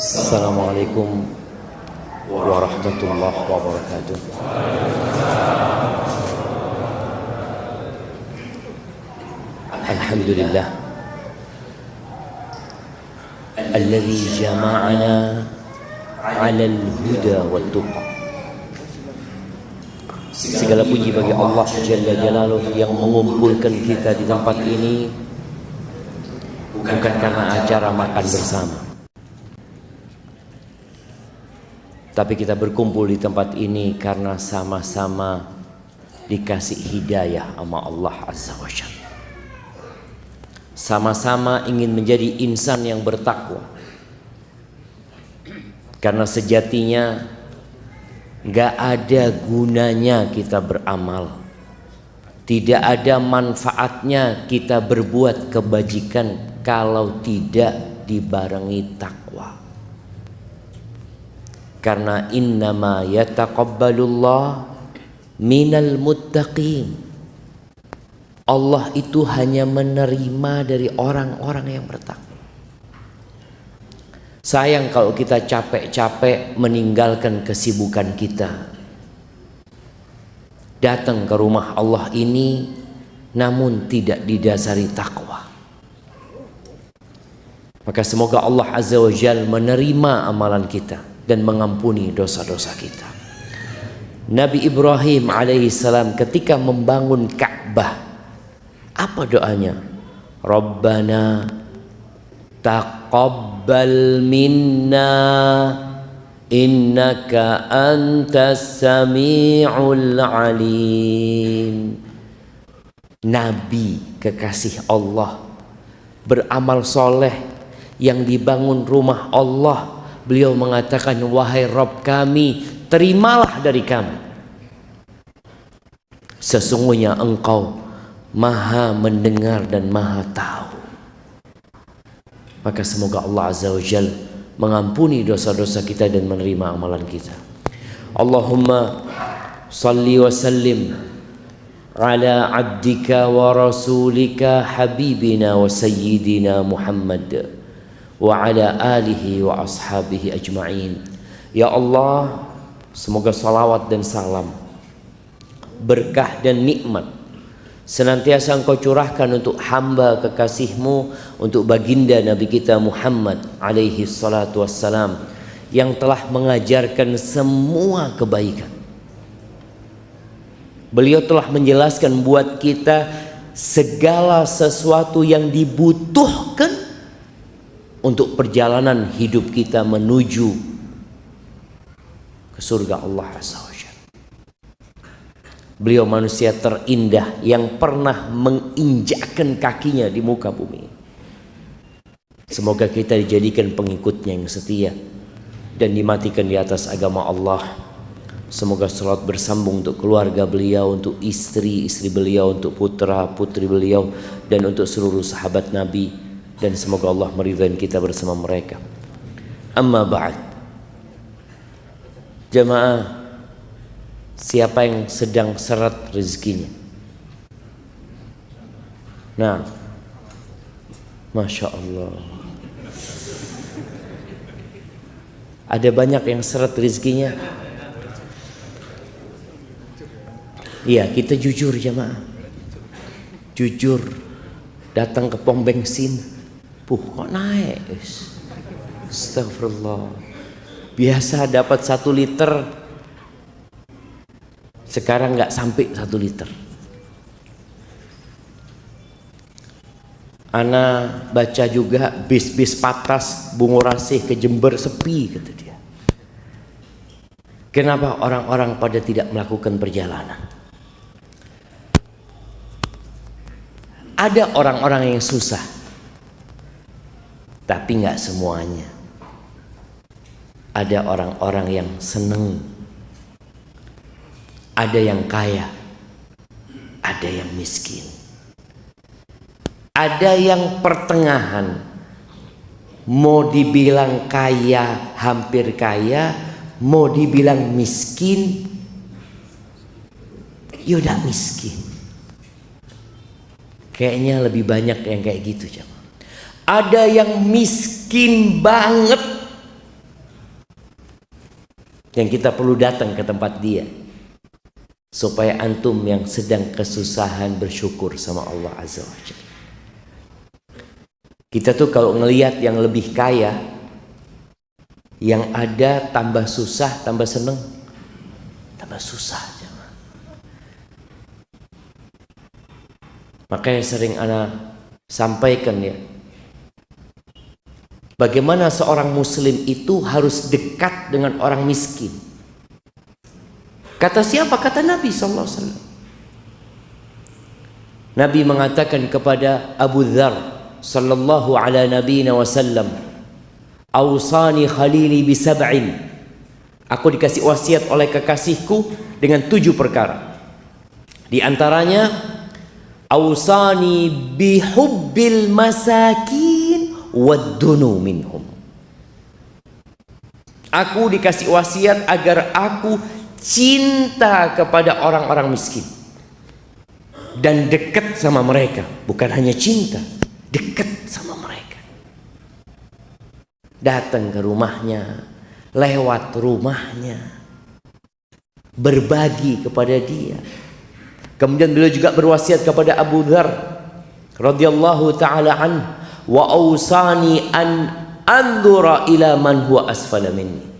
Assalamualaikum warahmatullahi wabarakatuh. Alhamdulillah alladzi jama'ana 'alal huda wat tuqa. Segala puji bagi Allah Jalla Jalaluhu yang mengumpulkan kita di tempat ini bukan karena acara makan bersama, tapi kita berkumpul di tempat ini karena sama-sama dikasih hidayah sama Allah Azza wa Jalla. Sama-sama ingin menjadi insan yang bertakwa. Karena sejatinya gak ada gunanya kita beramal, tidak ada manfaatnya kita berbuat kebajikan kalau tidak dibarengi takwa. Karena innama yataqabbalullah minal muttaqin. Allah itu hanya menerima dari orang-orang yang bertakwa. Sayang kalau kita capek-capek meninggalkan kesibukan kita, datang ke rumah Allah ini namun tidak didasari takwa. Maka semoga Allah Azza wa Jalla menerima amalan kita dan mengampuni dosa-dosa kita. Nabi Ibrahim alaihissalam ketika membangun Ka'bah, apa doanya? Rabbana taqabbal minna innaka antas sami'ul alim. Nabi kekasih Allah beramal soleh yang dibangun rumah Allah, beliau mengatakan, wahai Rabb kami, terimalah dari kami, sesungguhnya engkau Maha mendengar dan Maha tahu. Maka semoga Allah Azza wa Jalla mengampuni dosa-dosa kita dan menerima amalan kita. Allahumma salli wa sallim ala abdika wa rasulika habibina wa sayyidina Muhammad wa ala alihi wa ashabihi ajma'in. Ya Allah, semoga salawat dan salam, berkah dan nikmat senantiasa engkau curahkan untuk hamba kekasihmu, untuk baginda Nabi kita Muhammad alaihi salatu wassalam, yang telah mengajarkan semua kebaikan. Beliau telah menjelaskan buat kita segala sesuatu yang dibutuhkan untuk perjalanan hidup kita menuju ke surga Allah Azza wa Jalla. Beliau manusia terindah yang pernah menginjakkan kakinya di muka bumi. Semoga kita dijadikan pengikutnya yang setia dan dimatikan di atas agama Allah. Semoga salat bersambung untuk keluarga beliau, untuk istri-istri beliau, untuk putra-putri beliau, dan untuk seluruh sahabat Nabi. Dan semoga Allah meridhai kita bersama mereka. Amma ba'd. Jamaah, siapa yang sedang seret rezekinya? Nah, Masya Allah, ada banyak yang seret rezekinya. Iya, kita jujur jamaah, jujur. Datang ke pom bensin, kok naik? Astagfirullah. Biasa dapat 1 liter, sekarang nggak sampai 1 liter. Ana baca juga bis-bis patas Bungurasih ke Jember sepi, kata dia. Kenapa orang-orang pada tidak melakukan perjalanan? Ada orang-orang yang susah, tapi nggak semuanya. Ada orang-orang yang seneng, ada yang kaya, ada yang miskin, ada yang pertengahan. Mau dibilang kaya, hampir kaya, mau dibilang miskin, yaudah miskin. Kayaknya lebih banyak yang kayak gitu, jemaah. Ada yang miskin banget, yang kita perlu datang ke tempat dia, supaya antum yang sedang kesusahan bersyukur sama Allah Azza wa Jalla. Kita tuh kalau ngelihat yang lebih kaya, yang ada tambah susah, tambah seneng, tambah susah aja. Makanya sering ana sampaikan ya, bagaimana seorang muslim itu harus dekat dengan orang miskin. Kata siapa? Kata Nabi SAW. Nabi mengatakan kepada Abu Dzar sallallahu ala nabiyina wasallam, "Ausani khalili bisab'in." Aku dikasih wasiat oleh kekasihku dengan 7 perkara. Di antaranya, ausani bihubbil masakin waddunu minhum. Aku dikasih wasiat agar aku cinta kepada orang-orang miskin dan dekat sama mereka. Bukan hanya cinta, dekat sama mereka. Datang ke rumahnya, lewat rumahnya, berbagi kepada dia. Kemudian beliau juga berwasiat kepada Abu Dzar radhiyallahu taala an, wa ausani an anzura ila man huwa asfala minni.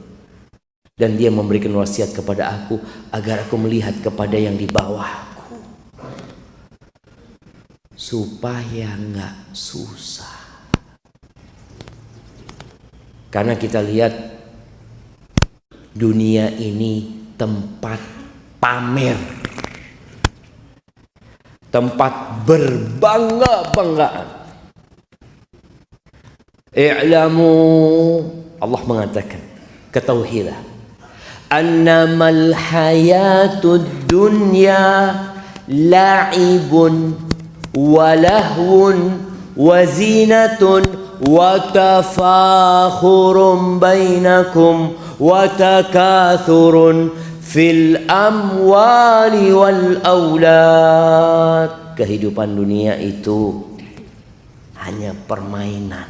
Dan dia memberikan wasiat kepada aku agar aku melihat kepada yang di bawahku, supaya enggak susah. Karena kita lihat dunia ini tempat pamer, tempat berbangga-banggaan. I'lamu, Allah mengatakan, ketahuilah, annamal hayatud dunya la'ibun wa lahwun wa zinatun wa tafakhurun bainakum wa takathurun fil amwali wal aulad. Kehidupan dunia itu hanya permainan,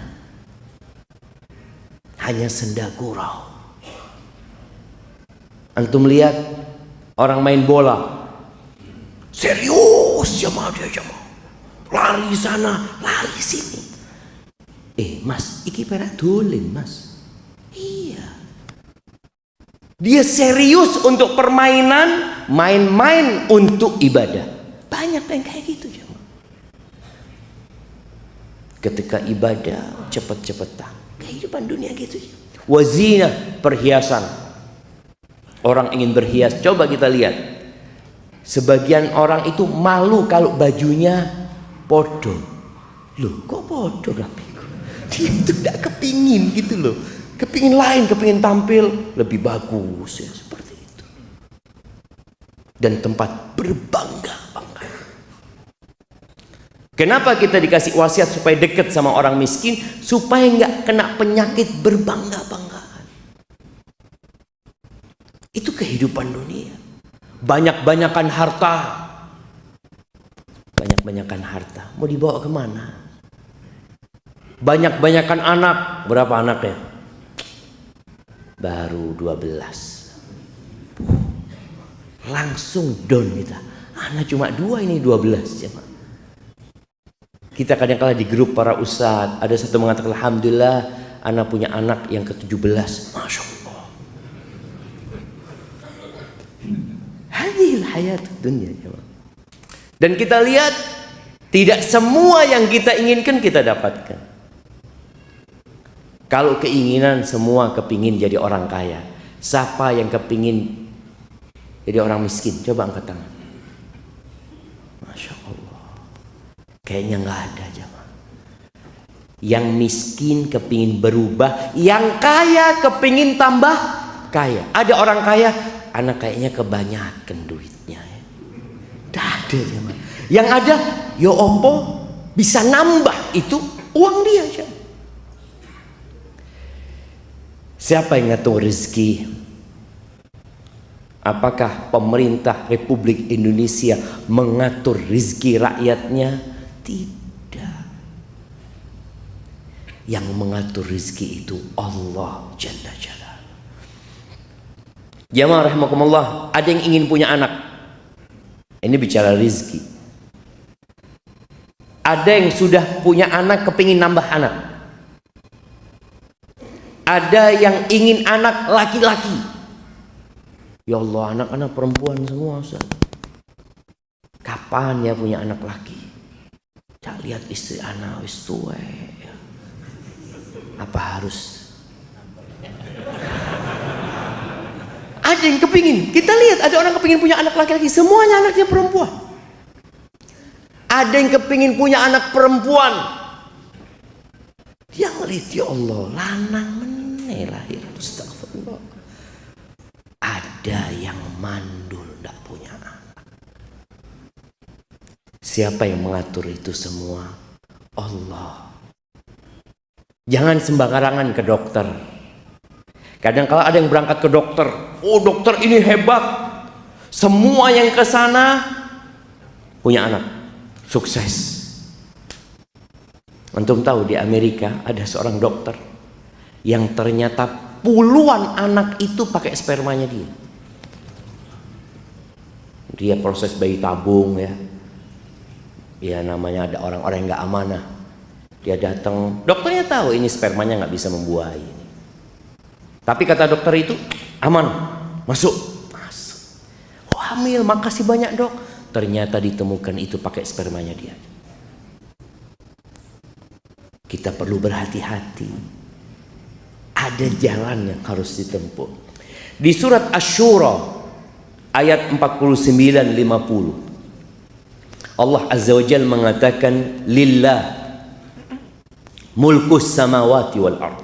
hanya senda gurau. Antum lihat orang main bola, serius jamaah, dia jamaah, lari sana lari sini. Mas, iki perak dolen mas. Iya, dia serius untuk permainan, main-main untuk ibadah. Banyak yang kayak gitu jemaah. Ketika ibadah cepet-cepetan. Kehidupan dunia gitu. Wazina, perhiasan. Orang ingin berhias. Coba kita lihat. Sebagian orang itu malu kalau bajunya podo. Loh, kok podo rapiku? Dia itu tidak kepingin gitu loh. Kepingin lain, kepingin tampil lebih bagus ya, seperti itu. Dan tempat berbangga-bangga. Kenapa kita dikasih wasiat supaya dekat sama orang miskin? Supaya nggak kena penyakit berbangga-banggaan. Itu kehidupan dunia. Banyak-banyakan harta. Banyak-banyakan harta. Mau dibawa kemana? Banyak-banyakan anak. Berapa anaknya? Baru 12. Langsung down kita. Anak cuma 2, ini 12. Kita kadang-kala di grup para ustadz, ada satu mengatakan, alhamdulillah anak punya anak yang ke-17. Masya Allah. Hadhil hayat dunia. Dan kita lihat, tidak semua yang kita inginkan kita dapatkan. Kalau keinginan semua kepingin jadi orang kaya, siapa yang kepingin jadi orang miskin? Coba angkat tangan. Masya Allah. Kayaknya nggak ada jemaah. Yang miskin kepingin berubah, yang kaya kepingin tambah kaya. Ada orang kaya, anak kayaknya kebanyakan duitnya. Tidak ada jemaah. Yang ada, ya opo bisa nambah itu uang dia aja. Siapa yang ngatur rezeki? Apakah pemerintah Republik Indonesia mengatur rezeki rakyatnya? Tidak. Yang mengatur rezeki itu Allah Jalla Jalla. Jamaah rahimakumullah, ada yang ingin punya anak. Ini bicara rizki. Ada yang sudah punya anak kepingin nambah anak. Ada yang ingin anak laki-laki. Ya Allah, anak-anak perempuan semua Ustaz. Kapan ya punya anak laki? Cak lihat istri anak wis tuwe. Apa harus? Ada yang kepingin. Kita lihat ada orang kepingin punya anak laki-laki. Semuanya anaknya perempuan. Ada yang kepingin punya anak perempuan. Dia ngelihat, ya Allah, lanang meneh lahir. Astagfirullah. Ada yang mandul tidak punya anak. Siapa yang mengatur itu semua? Allah. Jangan sembarangan ke dokter. Kadang kala ada yang berangkat ke dokter, oh dokter ini hebat, semua yang ke sana punya anak, sukses. Antum tahu di Amerika ada seorang dokter yang ternyata puluhan anak itu pakai spermanya dia. Dia proses bayi tabung ya. Ya namanya ada orang-orang yang nggak amanah. Dia datang, dokternya tahu ini spermanya nggak bisa membuahi. Tapi kata dokter itu aman, masuk. Oh, hamil, makasih banyak dok. Ternyata ditemukan itu pakai spermanya dia. Kita perlu berhati-hati. Ada jalan yang harus ditempuh. Di surat Asy-Syura ayat 49-50 Allah Azza wa Jalla mengatakan lillah mulkus samawati wal ardh.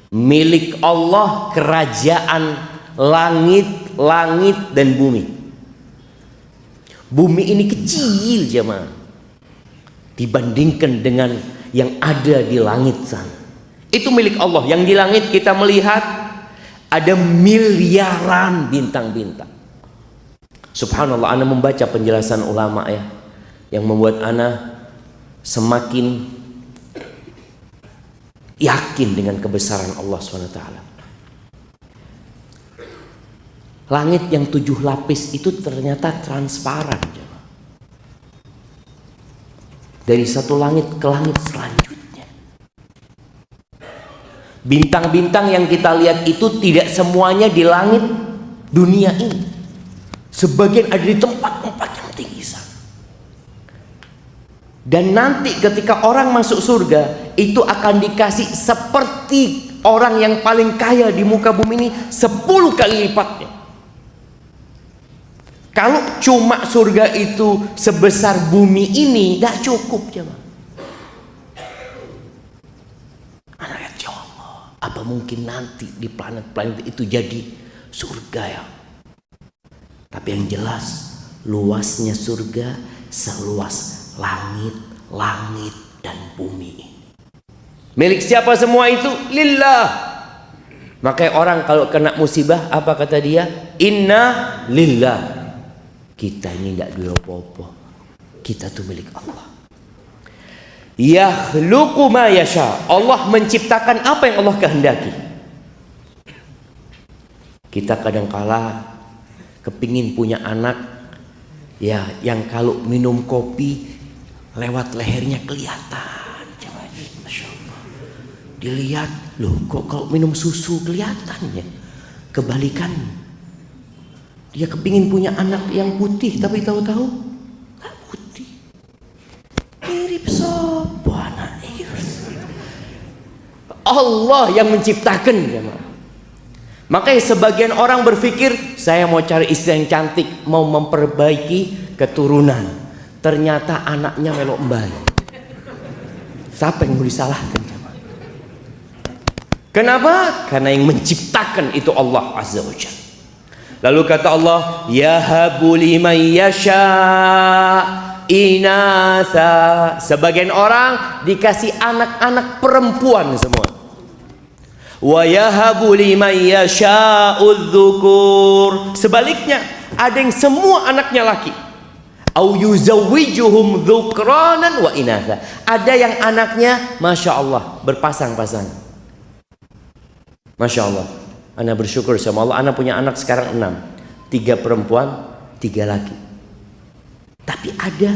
Milik Allah kerajaan langit dan bumi. Bumi ini kecil jemaah dibandingkan dengan yang ada di langit sana. Itu milik Allah. Yang di langit kita melihat ada miliaran bintang-bintang. Subhanallah, ana membaca penjelasan ulama ya, yang membuat ana semakin yakin dengan kebesaran Allah SWT. Langit yang 7 lapis itu ternyata transparan. Dari satu langit ke langit selanjutnya. Bintang-bintang yang kita lihat itu tidak semuanya di langit dunia ini. Sebagian ada di tempat-tempat yang tinggi sana. Dan nanti ketika orang masuk surga, itu akan dikasih seperti orang yang paling kaya di muka bumi ini 10 kali lipatnya. Kalau cuma surga itu sebesar bumi ini, tidak cukup jemaah. Anak ya Allah, apa mungkin nanti di planet-planet itu jadi surga ya? Tapi yang jelas, luasnya surga seluas langit dan bumi ini. Milik siapa semua itu? Lillah. Makanya orang kalau kena musibah apa kata dia? Inna lillah. Kita ini tidak dua apa-apa. Kita tuh milik Allah. Yakhluqu ma yasha. Allah menciptakan apa yang Allah kehendaki. Kita kadangkala kepingin punya anak ya yang kalau minum kopi lewat lehernya kelihatan. Masya Allah. Dilihat, loh kok kalau minum susu kelihatan ya. Kebalikan. Dia kepingin punya anak yang putih tapi tahu-tahu nggak putih. Mirip sopo anak itu. Allah yang menciptakan jemaah. Makanya sebagian orang berpikir saya mau cari istri yang cantik, mau memperbaiki keturunan. Ternyata anaknya melok mbay. Siapa yang mau disalahkan? Kenapa? Karena yang menciptakan itu Allah Azza wa Jalla. Lalu kata Allah, yahabu liman yasha inatha. Sebagian orang dikasih anak-anak perempuan semua. Wa yahabu liman yasha'udz dzukur. Sebaliknya, ada yang semua anaknya laki. Au yuzawwijuhum dzukranan wa inatha. Ada yang anaknya Masya Allah berpasang-pasang. Masya Allah. Ana bersyukur sama Allah, ana punya anak sekarang 6. 3 perempuan, 3 laki. Tapi ada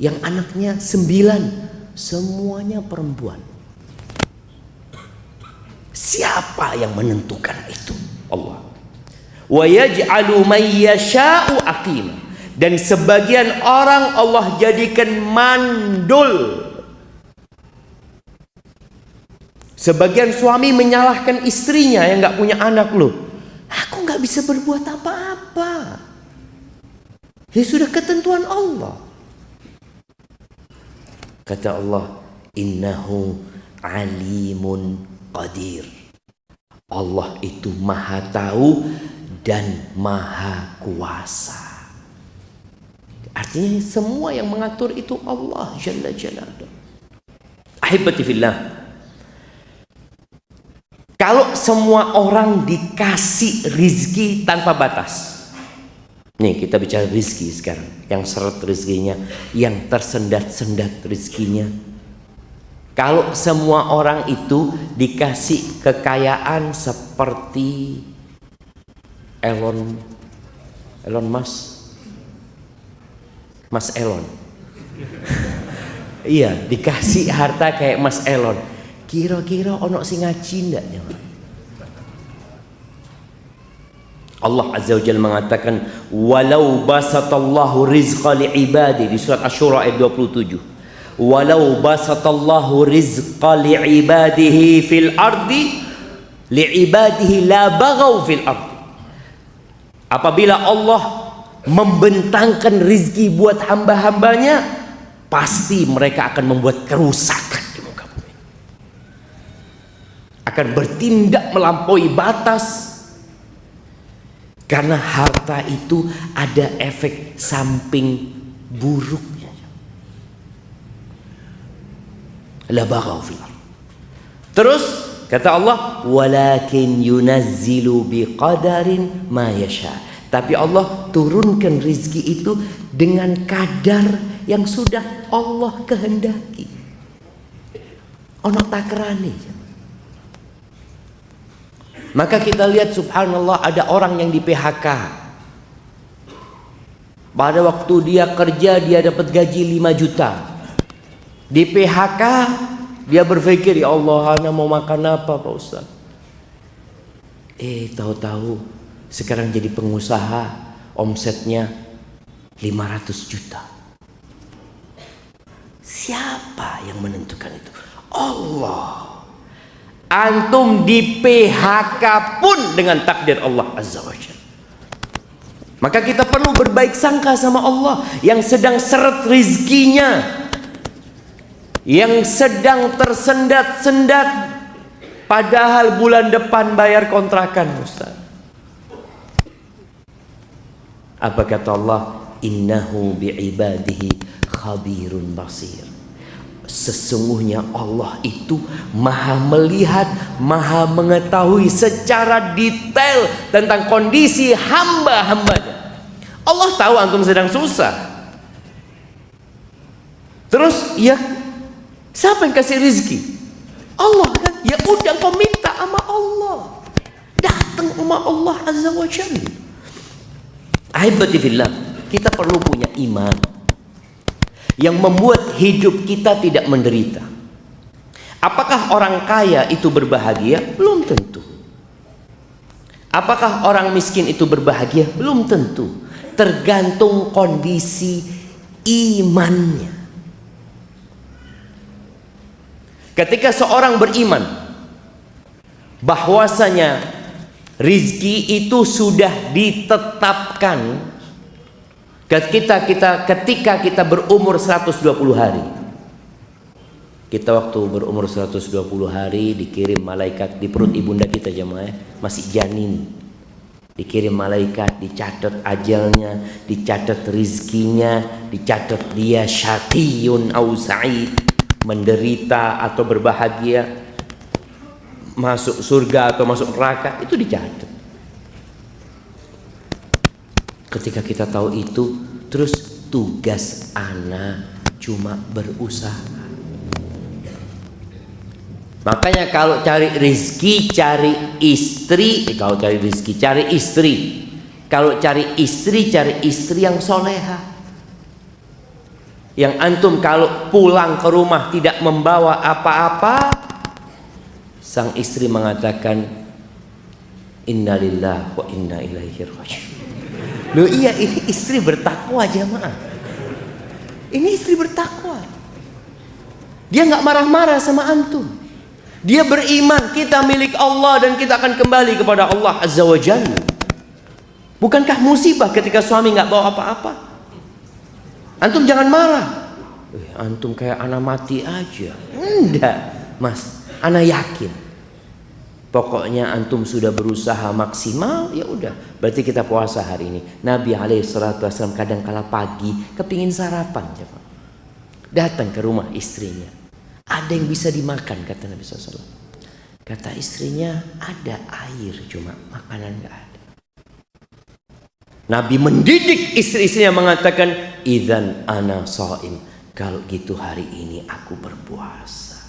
yang anaknya 9, semuanya perempuan. Siapa yang menentukan itu? Allah. Wa yaj'alu may yasha'u aqima. Dan sebagian orang Allah jadikan mandul. Sebagian suami menyalahkan istrinya yang gak punya anak, loh, aku gak bisa berbuat apa-apa. Ya sudah ketentuan Allah. Kata Allah, innahu alimun qadir. Allah itu maha tahu dan maha kuasa. Artinya semua yang mengatur itu Allah Jalla Jalaluhu. Ahibati fillah, kalau semua orang dikasih rizki tanpa batas. Nih kita bicara rizki sekarang. Yang seret rizkinya, yang tersendat-sendat rizkinya. Kalau semua orang itu dikasih kekayaan seperti Elon Musk, Mas Elon. Iya, dikasih harta kayak Mas Elon. Kira-kira ono sing ngaji ndak ya? Allah Azza wa Jalla mengatakan, walau basatallahu rizqa li'ibadi, di surat Asy-Syura ayat 27. Walau basatallahu rizqa li'ibadihi fil ardi li'ibadihi la baghaw fil ardi. Apabila Allah membentangkan rizki buat hamba-hambanya, pasti mereka akan membuat kerusakan, akan bertindak melampaui batas. Karena harta itu ada efek samping buruknya. La baghaw fil ardh. Terus kata Allah, walakin yunazzilu biqadarin ma yasha. Tapi Allah turunkan rizki itu dengan kadar yang sudah Allah kehendaki. Ono takrane. Maka kita lihat subhanallah, ada orang yang di PHK. Pada waktu dia kerja dia dapat gaji 5 juta. Di PHK dia berpikir, ya Allah, ana mau makan apa Pak Ustaz? Tahu-tahu sekarang jadi pengusaha, omsetnya 500 juta. Siapa yang menentukan itu? Allah. Antum di PHK pun dengan takdir Allah Azza wa Jalla. Maka kita perlu berbaik sangka sama Allah yang sedang seret rizkinya, yang sedang tersendat-sendat, padahal bulan depan bayar kontrakan, Ustaz. Apa kata Allah? Innahu bi'ibadihi khabirun basir. Sesungguhnya Allah itu maha melihat, maha mengetahui secara detail tentang kondisi hamba-hambanya. Allah tahu antum sedang susah. Terus ya, siapa yang kasih rizki? Allah kan. Ya udah kau minta sama Allah, datang sama Allah Azza wa Jalla. Ahibati fillah, kita perlu punya iman yang membuat hidup kita tidak menderita. Apakah orang kaya itu berbahagia? Belum tentu. Apakah orang miskin itu berbahagia? Belum tentu. Tergantung kondisi imannya. Ketika seorang beriman bahwasanya rizki itu sudah ditetapkan, ketika kita berumur 120 hari, kita waktu berumur 120 hari dikirim malaikat di perut ibunda kita, jemaah, masih janin, dikirim malaikat, dicatat ajalnya, dicatat rizkinya, dicatat dia syaqiyun au sa'id, menderita atau berbahagia, masuk surga atau masuk neraka, itu dicatat. Ketika kita tahu itu, terus tugas ana cuma berusaha. Makanya kalau cari rezeki cari istri, kalau cari rezeki cari istri. Kalau cari istri yang soleha. Yang antum kalau pulang ke rumah tidak membawa apa-apa, sang istri mengatakan innalillahi wa inna ilaihi raji'un. Loh iya, ini istri bertakwa jamaah. Ini istri bertakwa. Dia nggak marah-marah sama antum. Dia beriman kita milik Allah dan kita akan kembali kepada Allah Azza wa Jalla. Bukankah musibah ketika suami nggak bawa apa-apa? Antum jangan marah. Antum kayak anak mati aja. Enggak, Mas. Anak yakin. Pokoknya antum sudah berusaha maksimal, ya udah. Berarti kita puasa hari ini. Nabi alaihissalam kadang kala pagi kepingin sarapan, datang ke rumah istrinya. Ada yang bisa dimakan, kata Nabi SAW. Kata istrinya, ada air, cuma makanan nggak ada. Nabi mendidik istri-istrinya mengatakan, idzan ana shaim. Kalau gitu hari ini aku berpuasa.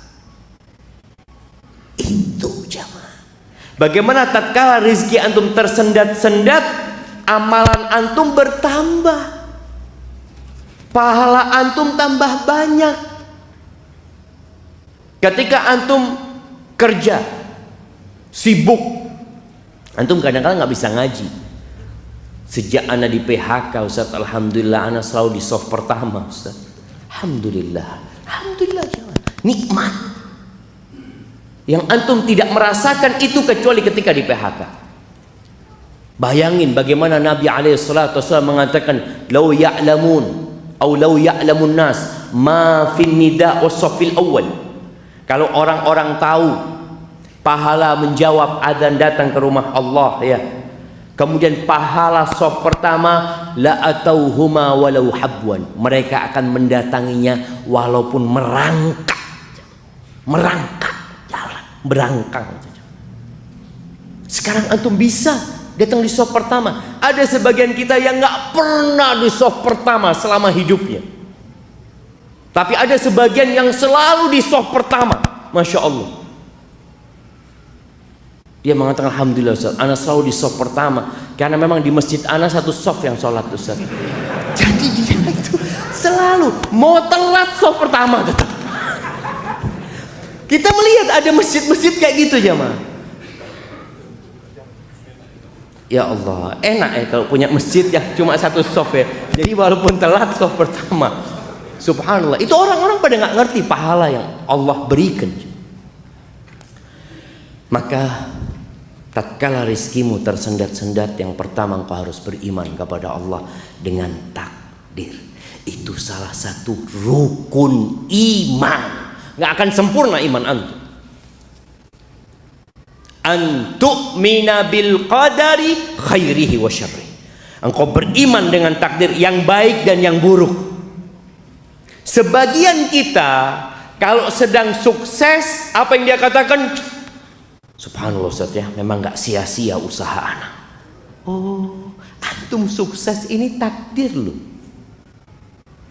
Itu jamaah. Bagaimana tatkala rezeki antum tersendat-sendat, amalan antum bertambah, pahala antum tambah banyak. Ketika antum kerja sibuk, antum kadang-kadang nggak bisa ngaji. Sejak ana di PHK, Ustaz, alhamdulillah ana selalu di soft pertama, Ustaz. Alhamdulillah, alhamdulillah jangan. Nikmat yang antum tidak merasakan itu kecuali ketika di PHK. Bayangin bagaimana Nabi alaihissalam mengatakan, "Lau ya'lamun atau lau ya'lamun nas ma fin nida was-saffil awal." Kalau orang-orang tahu pahala menjawab azan datang ke rumah Allah, ya. Kemudian pahala shaf pertama, la atauhuma walau habwan. Mereka akan mendatanginya walaupun merangkak. Merangkak jalan, berangkang. Sekarang antum bisa datang di shaf pertama. Ada sebagian kita yang nggak pernah di shaf pertama selama hidupnya. Tapi ada sebagian yang selalu di shaf pertama. Masya Allah. Dia mengatakan, alhamdulillah Ustaz, ana selalu di shaf pertama. Karena memang di masjid ana satu shaf yang sholat, Ustaz. Jadi dia itu selalu mau telat shaf pertama tetap. Kita melihat ada masjid-masjid kayak gitu jamaah. Ya Allah, enak ya kalau punya masjid yang cuma satu shaf ya. Jadi walaupun telat shaf pertama, subhanallah, itu orang-orang pada nggak ngerti pahala yang Allah berikan. Maka tatkala rizkimu tersendat-sendat, yang pertama engkau harus beriman kepada Allah dengan takdir. Itu salah satu rukun iman. Nggak akan sempurna iman antum. Antu'mina bil qadari khairihi wa syarrihi. Engkau beriman dengan takdir yang baik dan yang buruk. Sebagian kita kalau sedang sukses, apa yang dia katakan? Subhanallah Ustaz ya, memang gak sia-sia usaha anak. Oh, antum sukses ini takdir loh.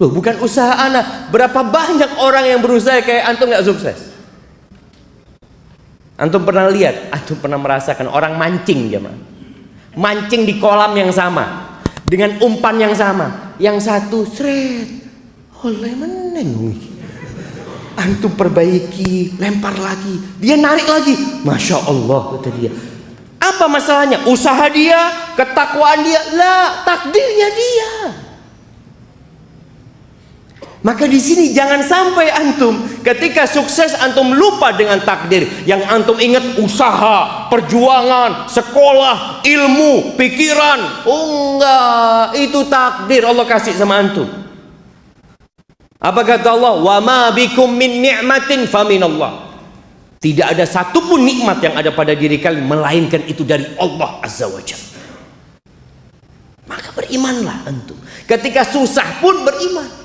Loh, bukan usaha anak. Berapa banyak orang yang berusaha kayak antum gak sukses? Antum pernah lihat, antum pernah merasakan orang mancing jemaah. Mancing di kolam yang sama, dengan umpan yang sama. Yang satu seret, oleh meneng. Antum perbaiki, lempar lagi, dia narik lagi. Masya Allah, kata dia. Apa masalahnya? Usaha dia, ketakwaan dia, lah takdirnya dia. Maka di sini jangan sampai antum ketika sukses antum lupa dengan takdir. Yang antum ingat usaha, perjuangan, sekolah, ilmu, pikiran. Oh enggak, itu takdir Allah kasih sama antum. Apa kata Allah? Wa ma bikum min ni'matin faminallah. Tidak ada satupun nikmat yang ada pada diri kalian melainkan itu dari Allah Azza wa Jalla. Maka berimanlah antum. Ketika susah pun beriman.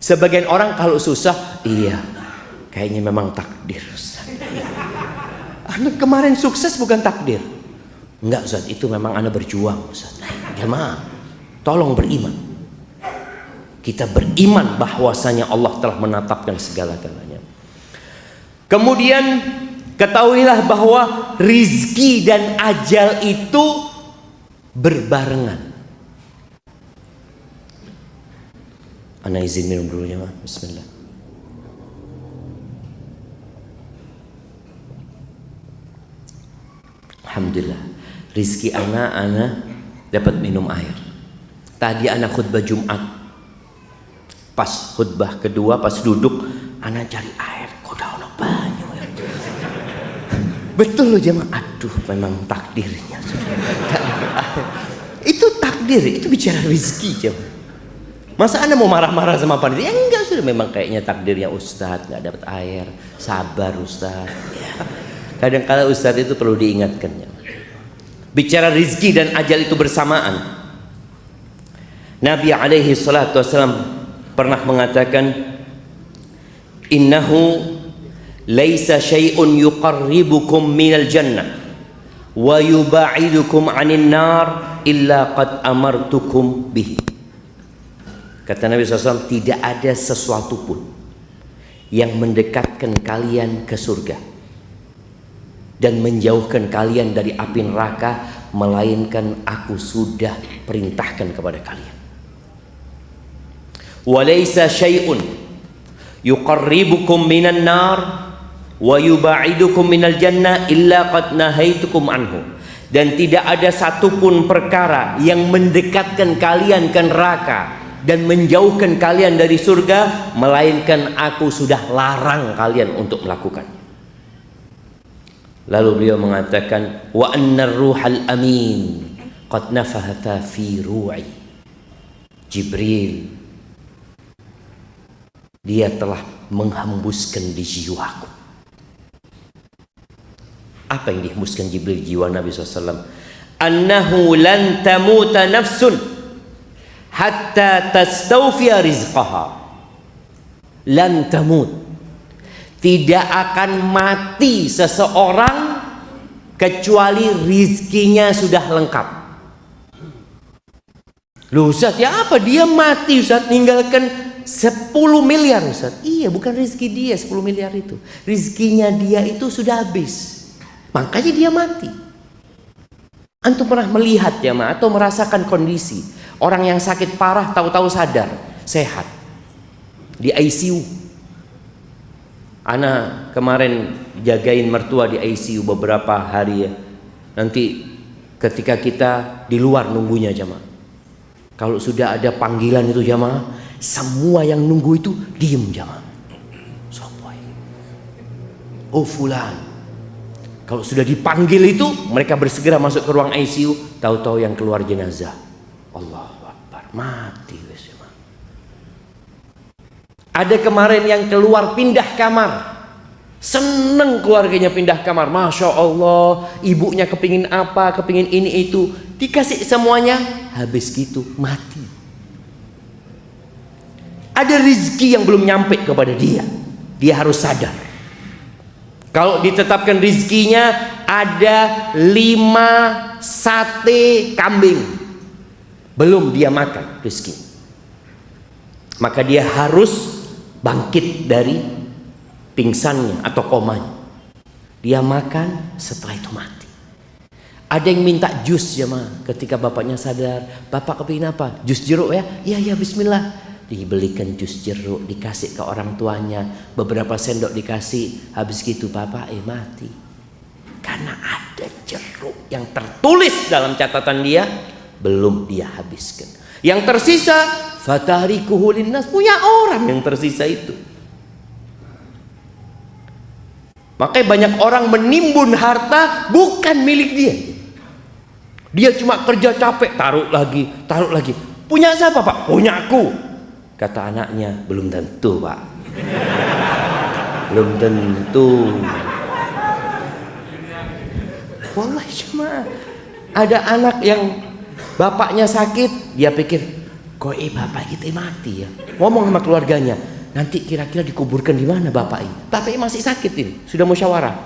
Sebagian orang kalau susah, iya, kayaknya memang takdir Ustaz. Anda kemarin sukses bukan takdir. Enggak Ustaz, itu memang Anda berjuang Ustaz. Jemaah, tolong beriman. Kita beriman bahwasanya Allah telah menetapkan segala-galanya. Kemudian ketahuilah bahwa rizki dan ajal itu berbarengan. Ana izin minum dulu ya, bismillah. Alhamdulillah, rizki ana dapat minum air. Tadi ana khutbah Jumat, pas khutbah kedua, pas duduk, ana cari air, kok ada banyak ya. Betul loh jemaah, aduh memang takdirnya. Itu takdir, itu bicara rizki jemaah. Masa anda mau marah-marah sama panitia? Enggak, sudah memang kayaknya takdirnya Ustadz nggak dapat air, sabar Ustadz. Ya. Kadang-kadang Ustadz itu perlu diingatkan. Bicara rizki dan ajal itu bersamaan. Nabi alaihi salatu wassalam pernah mengatakan, innahu laisa syai'un yuqarribukum minal jannah wa yuba'idukum 'anil nar illa qad amartukum bihi. Kata Nabi SAW, tidak ada sesuatu pun yang mendekatkan kalian ke surga dan menjauhkan kalian dari api neraka, melainkan aku sudah perintahkan kepada kalian. Walaysa syai'un yuqarribukum minan nar wa yuba'idukum minal jannah illa qad nahaitukum anhu. Dan tidak ada satupun perkara yang mendekatkan kalian ke neraka dan menjauhkan kalian dari surga, melainkan aku sudah larang kalian untuk melakukannya. Lalu beliau mengatakan, wa annar ruhal amin qad nafahatha fi ru'i. Jibril, dia telah menghembuskan di jiwaku. Apa yang dihembuskan Jibril jiwa Nabi SAW? Annahu lan tamuta nafsun hatta tastawfiya rizqaha. Lan tamut, tidak akan mati seseorang kecuali rizkinya sudah lengkap. Loh Ustaz, ya apa dia mati Ustaz, ninggalkan 10 miliar Ustaz? Iya, bukan rizki dia 10 miliar itu, rizkinya dia itu sudah habis, makanya dia mati. Antum pernah melihat ya ma, atau merasakan kondisi orang yang sakit parah tahu-tahu sadar, sehat, di ICU. Ana kemarin jagain mertua di ICU beberapa hari ya. Nanti ketika kita di luar nunggunya jamaah, kalau sudah ada panggilan itu jamaah, semua yang nunggu itu diem jamaah. Sopoy, oh fulan. Kalau sudah dipanggil itu, mereka bersegera masuk ke ruang ICU. Tahu-tahu yang keluar jenazah. Allahu Akbar, mati wes. Ada kemarin yang keluar pindah kamar, seneng keluarganya pindah kamar, masya Allah, ibunya kepingin apa, kepingin ini itu, dikasih semuanya, habis gitu mati. Ada rizki yang belum nyampe kepada dia, dia harus sadar. Kalau ditetapkan rizkinya ada 5 sate kambing, belum dia makan rizki, maka dia harus bangkit dari pingsannya atau komanya. Dia makan, setelah itu mati. Ada yang minta jus ya ma, ketika bapaknya sadar, bapak kepingin apa? Jus jeruk ya? Iya bismillah. Dibelikan jus jeruk, dikasih ke orang tuanya, beberapa sendok dikasih, habis gitu bapak mati. Karena ada jeruk yang tertulis dalam catatan dia, belum dia habiskan. Yang tersisa fatarikuhu linnas, punya orang yang tersisa itu. Makanya banyak orang menimbun harta bukan milik dia. Dia cuma kerja capek, taruh lagi. Punya siapa Pak? Punya aku. Kata anaknya, belum tentu Pak. Belum tentu. Wallahi cuma ada anak yang bapaknya sakit, dia pikir, kok bapak kita mati ya. Ngomong sama keluarganya, nanti kira-kira dikuburkan di mana bapak ini? Bapaknya masih sakit ini, sudah musyawarah.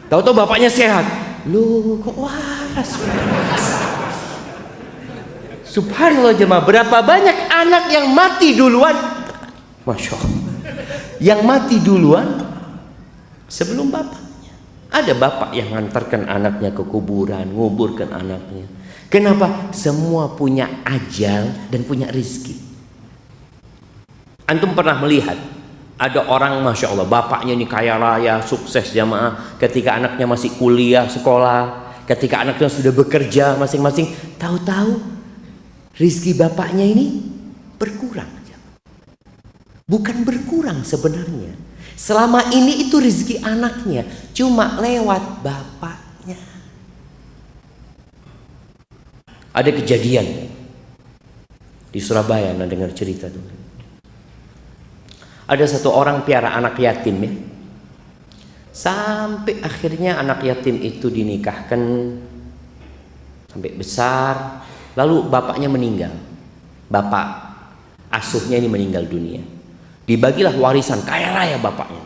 Tahu-tahu bapaknya sehat. Loh, kok waras? Subhanallah jemaah, berapa banyak anak yang mati duluan? Masya Allah. Yang mati duluan sebelum bapaknya. Ada bapak yang ngantarkan anaknya ke kuburan, nguburkan anaknya. Kenapa? Semua punya ajal dan punya rizki. Antum pernah melihat ada orang, Masya Allah, bapaknya ini kaya raya, sukses jamaah, ketika anaknya masih kuliah, sekolah, ketika anaknya sudah bekerja masing-masing, tahu-tahu rizki bapaknya ini berkurang. Bukan berkurang sebenarnya, selama ini itu rizki anaknya, cuma lewat bapaknya. Ada kejadian di Surabaya, anda dengar cerita tuh. Ada satu orang piara anak yatim ya, sampai akhirnya anak yatim itu dinikahkan sampai besar, lalu bapaknya meninggal. Bapak asuhnya ini meninggal dunia. Dibagilah warisan, kaya raya bapaknya.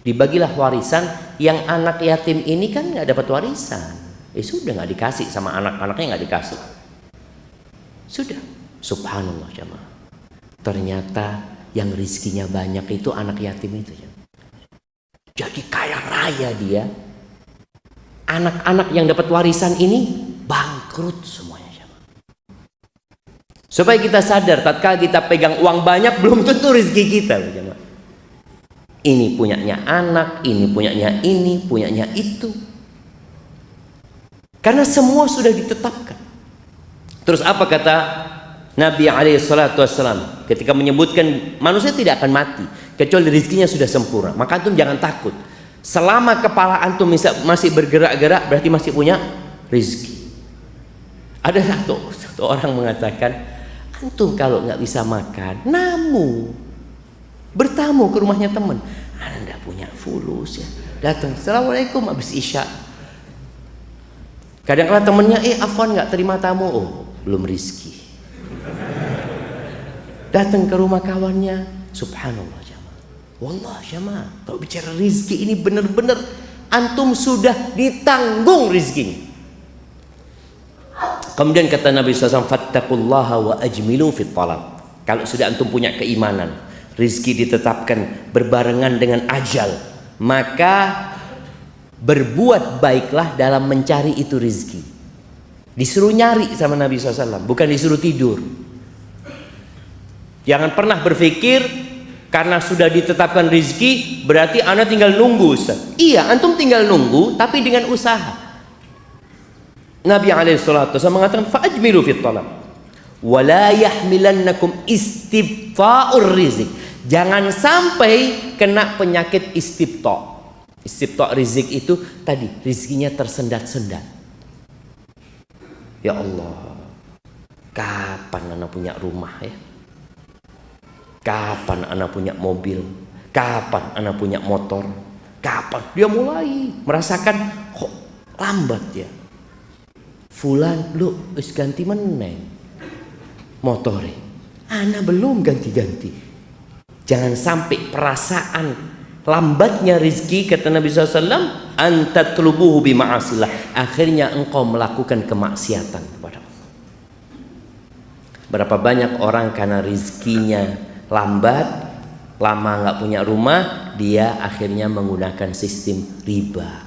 Dibagilah warisan, yang anak yatim ini kan nggak dapat warisan. Sudah nggak dikasih sama anak-anaknya, nggak dikasih. Sudah, subhanallah jamaah. Ternyata yang rizkinya banyak itu anak yatim itu. Jadi kaya raya dia. Anak-anak yang dapat warisan ini bangkrut semuanya. Supaya kita sadar, tatkala kita pegang uang banyak belum tentu rezeki kita. Ini punyanya anak, ini punyanya ini, punyanya itu. Karena semua sudah ditetapkan. Terus apa kata Nabi SAW ketika menyebutkan manusia tidak akan mati kecuali rezekinya sudah sempurna. Maka antum jangan takut. Selama kepala antum masih bergerak-gerak, berarti masih punya rezeki. Ada satu orang mengatakan, antum kalau nggak bisa makan, bertamu ke rumahnya teman. Anda punya fulus ya, datang, assalamualaikum habis isya. Kadang-kadang temennya, afwan nggak terima tamu, oh belum rizki. Datang ke rumah kawannya, subhanallah jamaah. Wallah jamaah, kalau bicara rizki ini benar-benar antum sudah ditanggung rizkinya. Kemudian kata Nabi SAW, fattaqullaha wa ajmilu fit talab. Kalau sudah antum punya keimanan, rizki ditetapkan berbarengan dengan ajal, maka berbuat baiklah dalam mencari itu rizki. Disuruh nyari sama Nabi SAW, bukan disuruh tidur. Jangan pernah berpikir karena sudah ditetapkan rizki berarti anda tinggal nunggu, Ustaz. Iya, antum tinggal nunggu tapi dengan usaha. Nabi SAW mengatakan fa'ajmilu fit talab wa la yahmilannakum istibta'ur rizq. Jangan sampai kena penyakit istibta'. Istibta' rizq itu tadi rizkinya tersendat-sendat. Ya Allah, kapan anak punya rumah ya? Kapan anak punya mobil? Kapan anak punya motor? Kapan? Dia mulai merasakan kok lambat ya. Fulan lu wis ganti meneng motore, ana belum ganti-ganti. Jangan sampai perasaan lambatnya rizki, kata Nabi SAW, antatlubuhu bima'asillah, akhirnya engkau melakukan kemaksiatan kepada Allah. Berapa banyak orang karena rizkinya lambat, lama nggak punya rumah, dia akhirnya menggunakan sistem riba,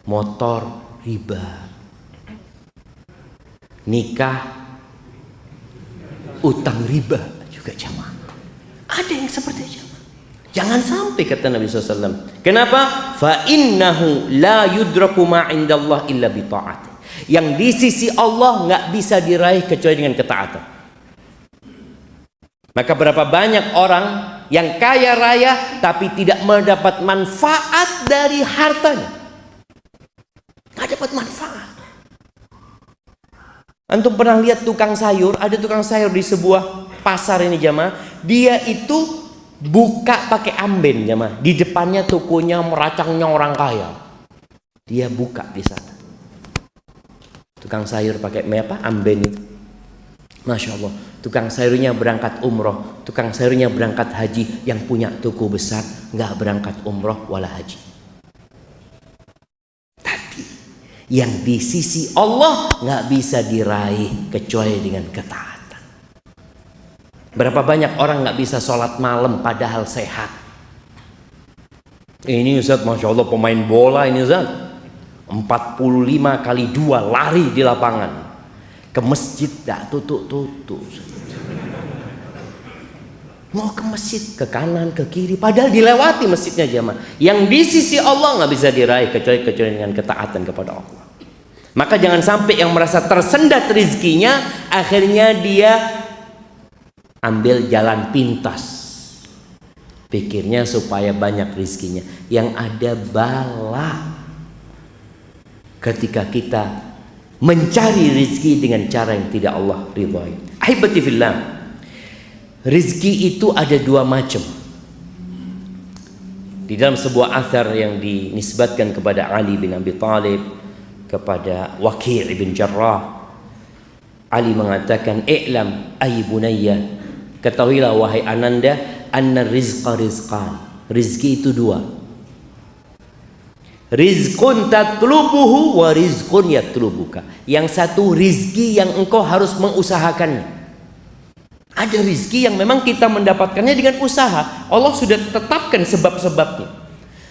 motor riba, nikah utang riba juga jamaah. Ada yang seperti itu. Jangan sampai, kata Nabi SAW. Kenapa? Fa innahu la yudraku ma indallah illa bi ta'at. Yang di sisi Allah nggak bisa diraih kecuali dengan ketaatan. Maka berapa banyak orang yang kaya raya tapi tidak mendapat manfaat dari hartanya. Nggak dapat manfaat. Antum pernah lihat tukang sayur? Ada tukang sayur di sebuah pasar ini jamaah. Dia itu buka pakai amben jamaah. Di depannya tokonya meracangnya orang kaya. Dia buka di sana. Tukang sayur pakai apa? Amben itu. Masya Allah. Tukang sayurnya berangkat umroh, tukang sayurnya berangkat haji. Yang punya toko besar nggak berangkat umroh wala haji. Yang di sisi Allah nggak bisa diraih kecuali dengan ketaatan. Berapa banyak orang nggak bisa sholat malam padahal sehat. Ini Ustaz, Masya Allah pemain bola ini Ustaz, 45 kali 2 lari di lapangan, ke masjid tak tutup-tutup. Mau ke masjid, ke kanan, ke kiri, padahal dilewati masjidnya jemaah. Yang di sisi Allah nggak bisa diraih kecuali dengan ketaatan kepada Allah. Maka jangan sampai yang merasa tersendat rizkinya, akhirnya dia ambil jalan pintas. Pikirnya supaya banyak rizkinya. Yang ada bala ketika kita mencari rizki dengan cara yang tidak Allah ridhai. Ahibati fillah, rizki itu ada 2 macam. Di dalam sebuah athar yang dinisbatkan kepada Ali bin Abi Thalib, kepada Waqi' bin Jarrah, Ali mengatakan, "I'lam ay bunayya, ketahuilah wahai ananda, anna rizqa rizqan." Rizki itu 2. Rizqun tatlubuhu wa rizqun yatlubuka. Yang satu rizki yang engkau harus mengusahakannya. Ada rizki yang memang kita mendapatkannya dengan usaha. Allah sudah tetapkan sebab-sebabnya.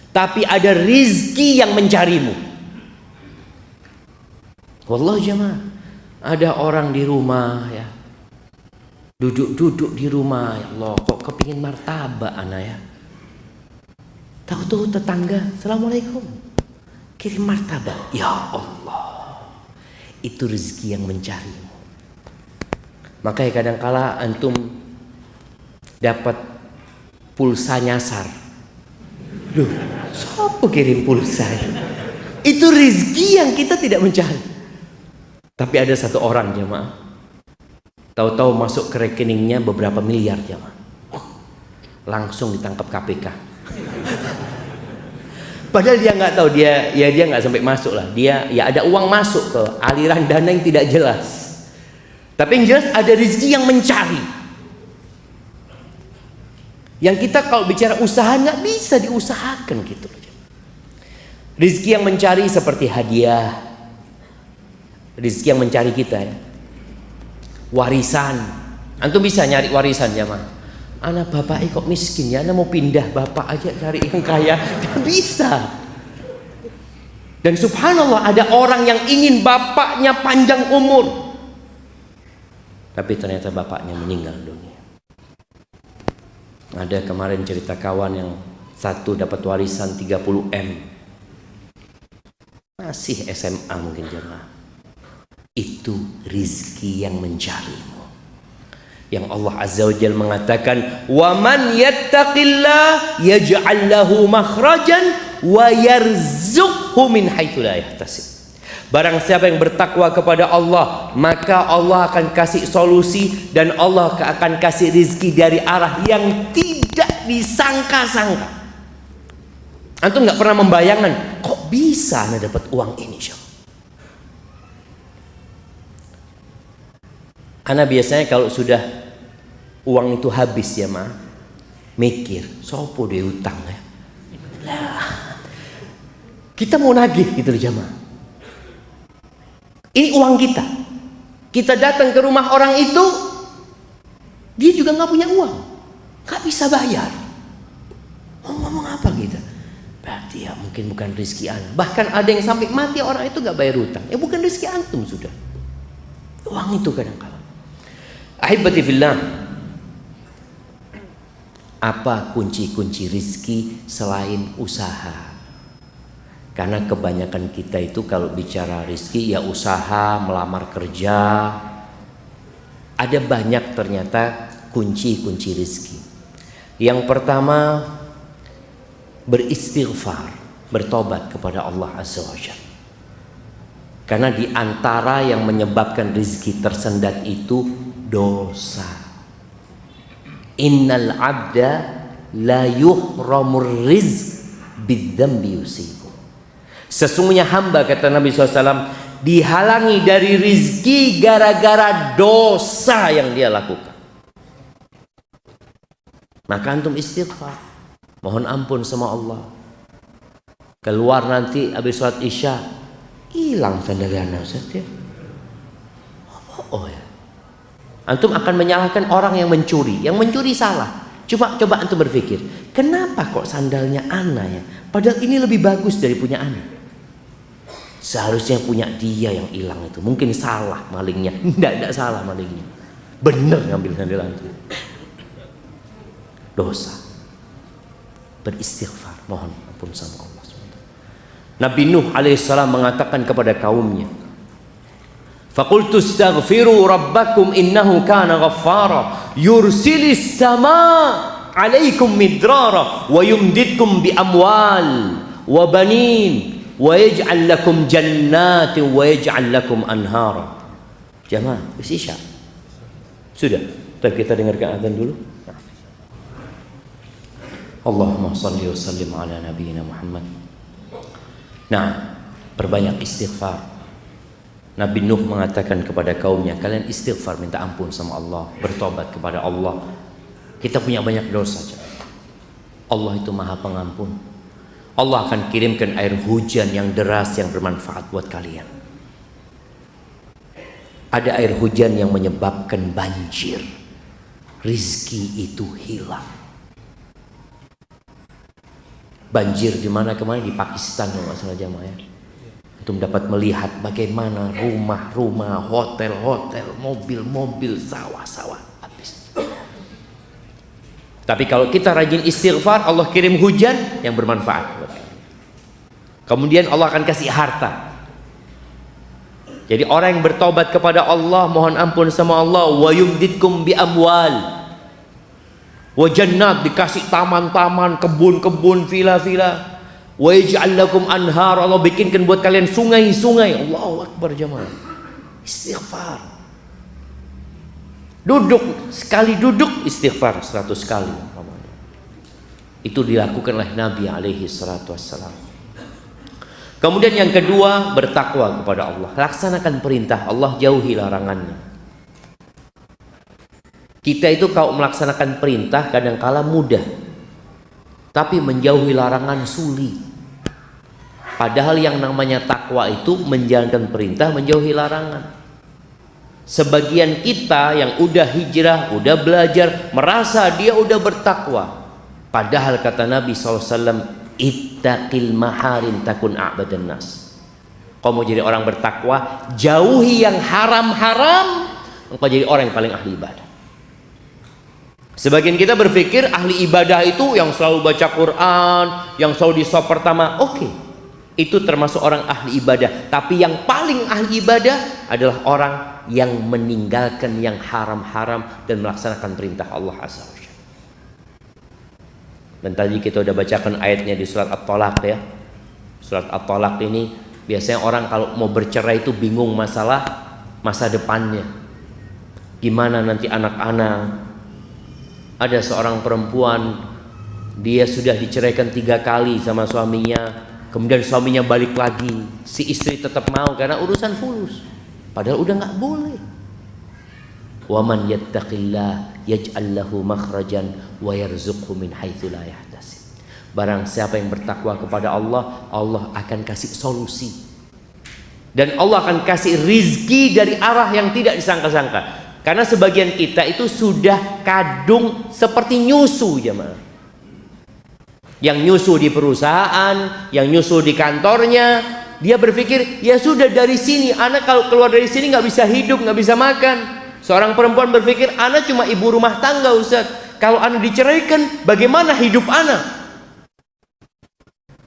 Tapi ada rizki yang mencarimu. Wallah jemaah, ada orang di rumah ya, duduk-duduk di rumah, ya Allah, kok kepingin martabak anak ya. Tahu-tahu tetangga, Assalamualaikum, kirim martabak. Ya Allah, itu rezeki yang mencarimu. Makanya kadangkala antum dapat pulsa nyasar. Duh, siapa kirim pulsa? Itu rezeki yang kita tidak mencari. Tapi ada satu orang jemaah, tahu-tahu masuk ke rekeningnya beberapa miliar jemaah. Langsung ditangkap KPK. Padahal dia nggak tahu, dia nggak sampai masuk lah. Dia ya ada uang masuk ke aliran dana yang tidak jelas. Tapi yang jelas ada rezeki yang mencari. Yang kita kalau bicara usaha nggak bisa diusahakan gitu. Rezeki yang mencari seperti hadiah. Rezeki yang mencari kita ya. Warisan. Antum bisa nyari warisan ya mah. Anak bapak kok miskin ya, anak mau pindah, bapak aja cari yang kaya. Gak bisa. Dan subhanallah ada orang yang ingin bapaknya panjang umur, tapi ternyata bapaknya meninggal dunia. Ada kemarin cerita kawan yang satu dapat warisan 30 M, masih SMA mungkin jemaah. Itu rizki yang mencarimu. Yang Allah Azza wa Jalla mengatakan, "Wa man yattaqillah yaj'al lahu makhrajan wa yarzuqhu min haitsu la yahtasib." Barang siapa yang bertakwa kepada Allah, maka Allah akan kasih solusi dan Allah akan kasih rizki dari arah yang tidak disangka-sangka. Antum nggak pernah membayangkan, kok bisa anda dapat uang ini, Syekh? Ana biasanya kalau sudah uang itu habis ya mah, mikir, sopo dia utang ya. Lah, kita mau nagih gitu loh jamaah. Ini uang kita. Kita datang ke rumah orang itu, dia juga nggak punya uang, nggak bisa bayar. Ngomong apa gitu? Berarti ya mungkin bukan rezeki ana. Bahkan ada yang sampai mati orang itu nggak bayar utang. Ya bukan rezeki antum sudah. Uang itu kadang-kadang. Ahibati fillah, apa kunci-kunci rizki selain usaha? Karena kebanyakan kita itu kalau bicara rizki ya usaha, melamar kerja. Ada banyak ternyata kunci-kunci rizki. Yang pertama, beristighfar, bertobat kepada Allah Azza wa Jalla. Karena di antara yang menyebabkan rizki tersendat itu dosa. Innal abda la yuhramur rizq bidzambi yusibu. Sesungguhnya hamba, kata Nabi SAW, dihalangi dari rizki gara-gara dosa yang dia lakukan. Maka antum istighfar, mohon ampun sama Allah. Keluar nanti habis sholat isya, hilang sandalana Ustaz ya. Oh ya, antum akan menyalahkan orang yang mencuri. Yang mencuri salah, Coba antum berpikir, kenapa kok sandalnya ana ya? Padahal ini lebih bagus dari punya ana. Seharusnya punya dia yang hilang itu. Mungkin salah malingnya. Tidak salah malingnya. Bener ngambil sandal antum. Dosa. Beristighfar, mohon ampun sama Allah SWT. Nabi Nuh alaihissalam mengatakan kepada kaumnya, faqultu astaghfiru rabbakum innahu kana ghaffara yursilis sama alaikum midrara wa yumdidkum bi amwal wa banin wa yaj'al lakum jannatin wa yaj'al lakum anhara. Jamaah, isya. Sudah, kita dengarkan azan dulu. Allahumma salli wa sallim ala nabiyyina Muhammad. Nah, perbanyak istighfar. Nabi Nuh mengatakan kepada kaumnya, kalian istighfar, minta ampun sama Allah, bertobat kepada Allah. Kita punya banyak dosa. Allah itu Maha Pengampun. Allah akan kirimkan air hujan yang deras yang bermanfaat buat kalian. Ada air hujan yang menyebabkan banjir. Rizki itu hilang. Banjir di mana kemarin? Di Pakistan kalau nggak salah jamaah ya. Untuk dapat melihat bagaimana rumah-rumah, hotel-hotel, mobil-mobil, sawah-sawah habis. Tapi kalau kita rajin istighfar, Allah kirim hujan yang bermanfaat. Kemudian Allah akan kasih harta. Jadi orang yang bertobat kepada Allah, mohon ampun sama Allah, wa yumdidkum bi amwal wa jannat, dikasih taman-taman, kebun-kebun, villa-villa. Wa yaj'al lakum anhar, Allah bikinkan buat kalian sungai-sungai. Allahu Akbar jemaah. Istighfar. Duduk, sekali duduk istighfar 100 kali. Itu dilakukan oleh Nabi alaihi salatu wassalam. Kemudian yang kedua, bertakwa kepada Allah. Laksanakan perintah Allah, jauhi larangannya. Kita itu kalau melaksanakan perintah kadangkala mudah, tapi menjauhi larangan sulit. Padahal yang namanya takwa itu menjalankan perintah, menjauhi larangan. Sebagian kita yang udah hijrah, udah belajar, merasa dia udah bertakwa. Padahal kata Nabi SAW, ittaqil maharim takun a'badan nas. Kau mau jadi orang bertakwa, jauhi yang haram-haram, engkau jadi orang yang paling ahli ibadah. Sebagian kita berpikir ahli ibadah itu yang selalu baca Quran, yang selalu di shop pertama. Oke, itu termasuk orang ahli ibadah. Tapi yang paling ahli ibadah adalah orang yang meninggalkan yang haram-haram dan melaksanakan perintah Allah Azza wa Jalla. Dan tadi kita udah bacakan ayatnya di surat At-Talaq ya. Surat At-Talaq ini biasanya orang kalau mau bercerai itu bingung masalah masa depannya. Gimana nanti anak-anak. Ada seorang perempuan, dia sudah diceraikan 3 kali sama suaminya, kemudian suaminya balik lagi, si istri tetap mau karena urusan fulus, padahal udah nggak boleh. Wa man yattaqillah yaj'al lahu makhrajan wa yarzuqhu min haitsu la yahtasib. Barang siapa yang bertakwa kepada Allah, Allah akan kasih solusi. Dan Allah akan kasih rizki dari arah yang tidak disangka-sangka. Karena sebagian kita itu sudah kadung seperti nyusu jemaah. Yang nyusu di perusahaan, yang nyusu di kantornya, dia berpikir ya sudah dari sini, anak kalau keluar dari sini nggak bisa hidup, nggak bisa makan. Seorang perempuan berpikir anak cuma ibu rumah tangga Ustaz. Kalau anak diceraikan, bagaimana hidup anak?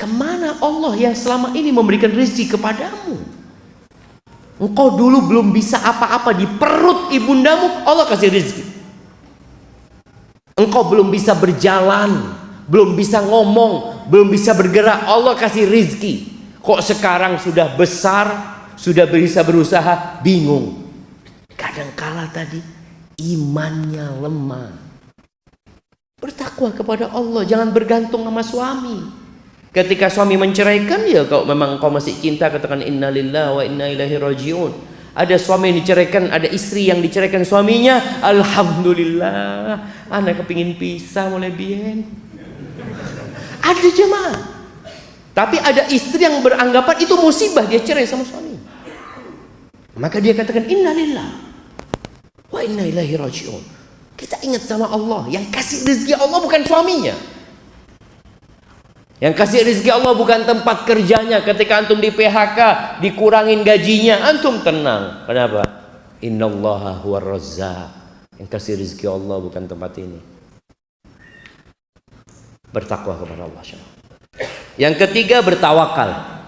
Kemana Allah yang selama ini memberikan rezeki kepadamu? Engkau dulu belum bisa apa-apa di perut ibundamu, Allah kasih rezeki. Engkau belum bisa berjalan, belum bisa ngomong, belum bisa bergerak, Allah kasih rezeki. Kok sekarang sudah besar, sudah bisa berusaha, bingung. Kadangkala tadi imannya lemah. Bertakwa kepada Allah, jangan bergantung sama suami. Ketika suami menceraikan, ya kalau memang kau masih cinta, katakan innalillahi wa inna ilaihi rajiun. Ada suami yang diceraikan, ada istri yang diceraikan suaminya, alhamdulillah, anak kepingin pisah mulai bien. Ada jemaah. Tapi ada istri yang beranggapan itu musibah, dia cerai sama suami. Maka dia katakan innalillahi wa inna ilaihi rajiun. Kita ingat sama Allah. Yang kasih rezeki Allah bukan suaminya. Yang kasih rezeki Allah bukan tempat kerjanya. Ketika antum di PHK, dikurangin gajinya, antum tenang. Kenapa? Innallaha huwar razzaq. Yang kasih rezeki Allah bukan tempat ini. Bertakwa kepada Allah. Yang ketiga, bertawakal.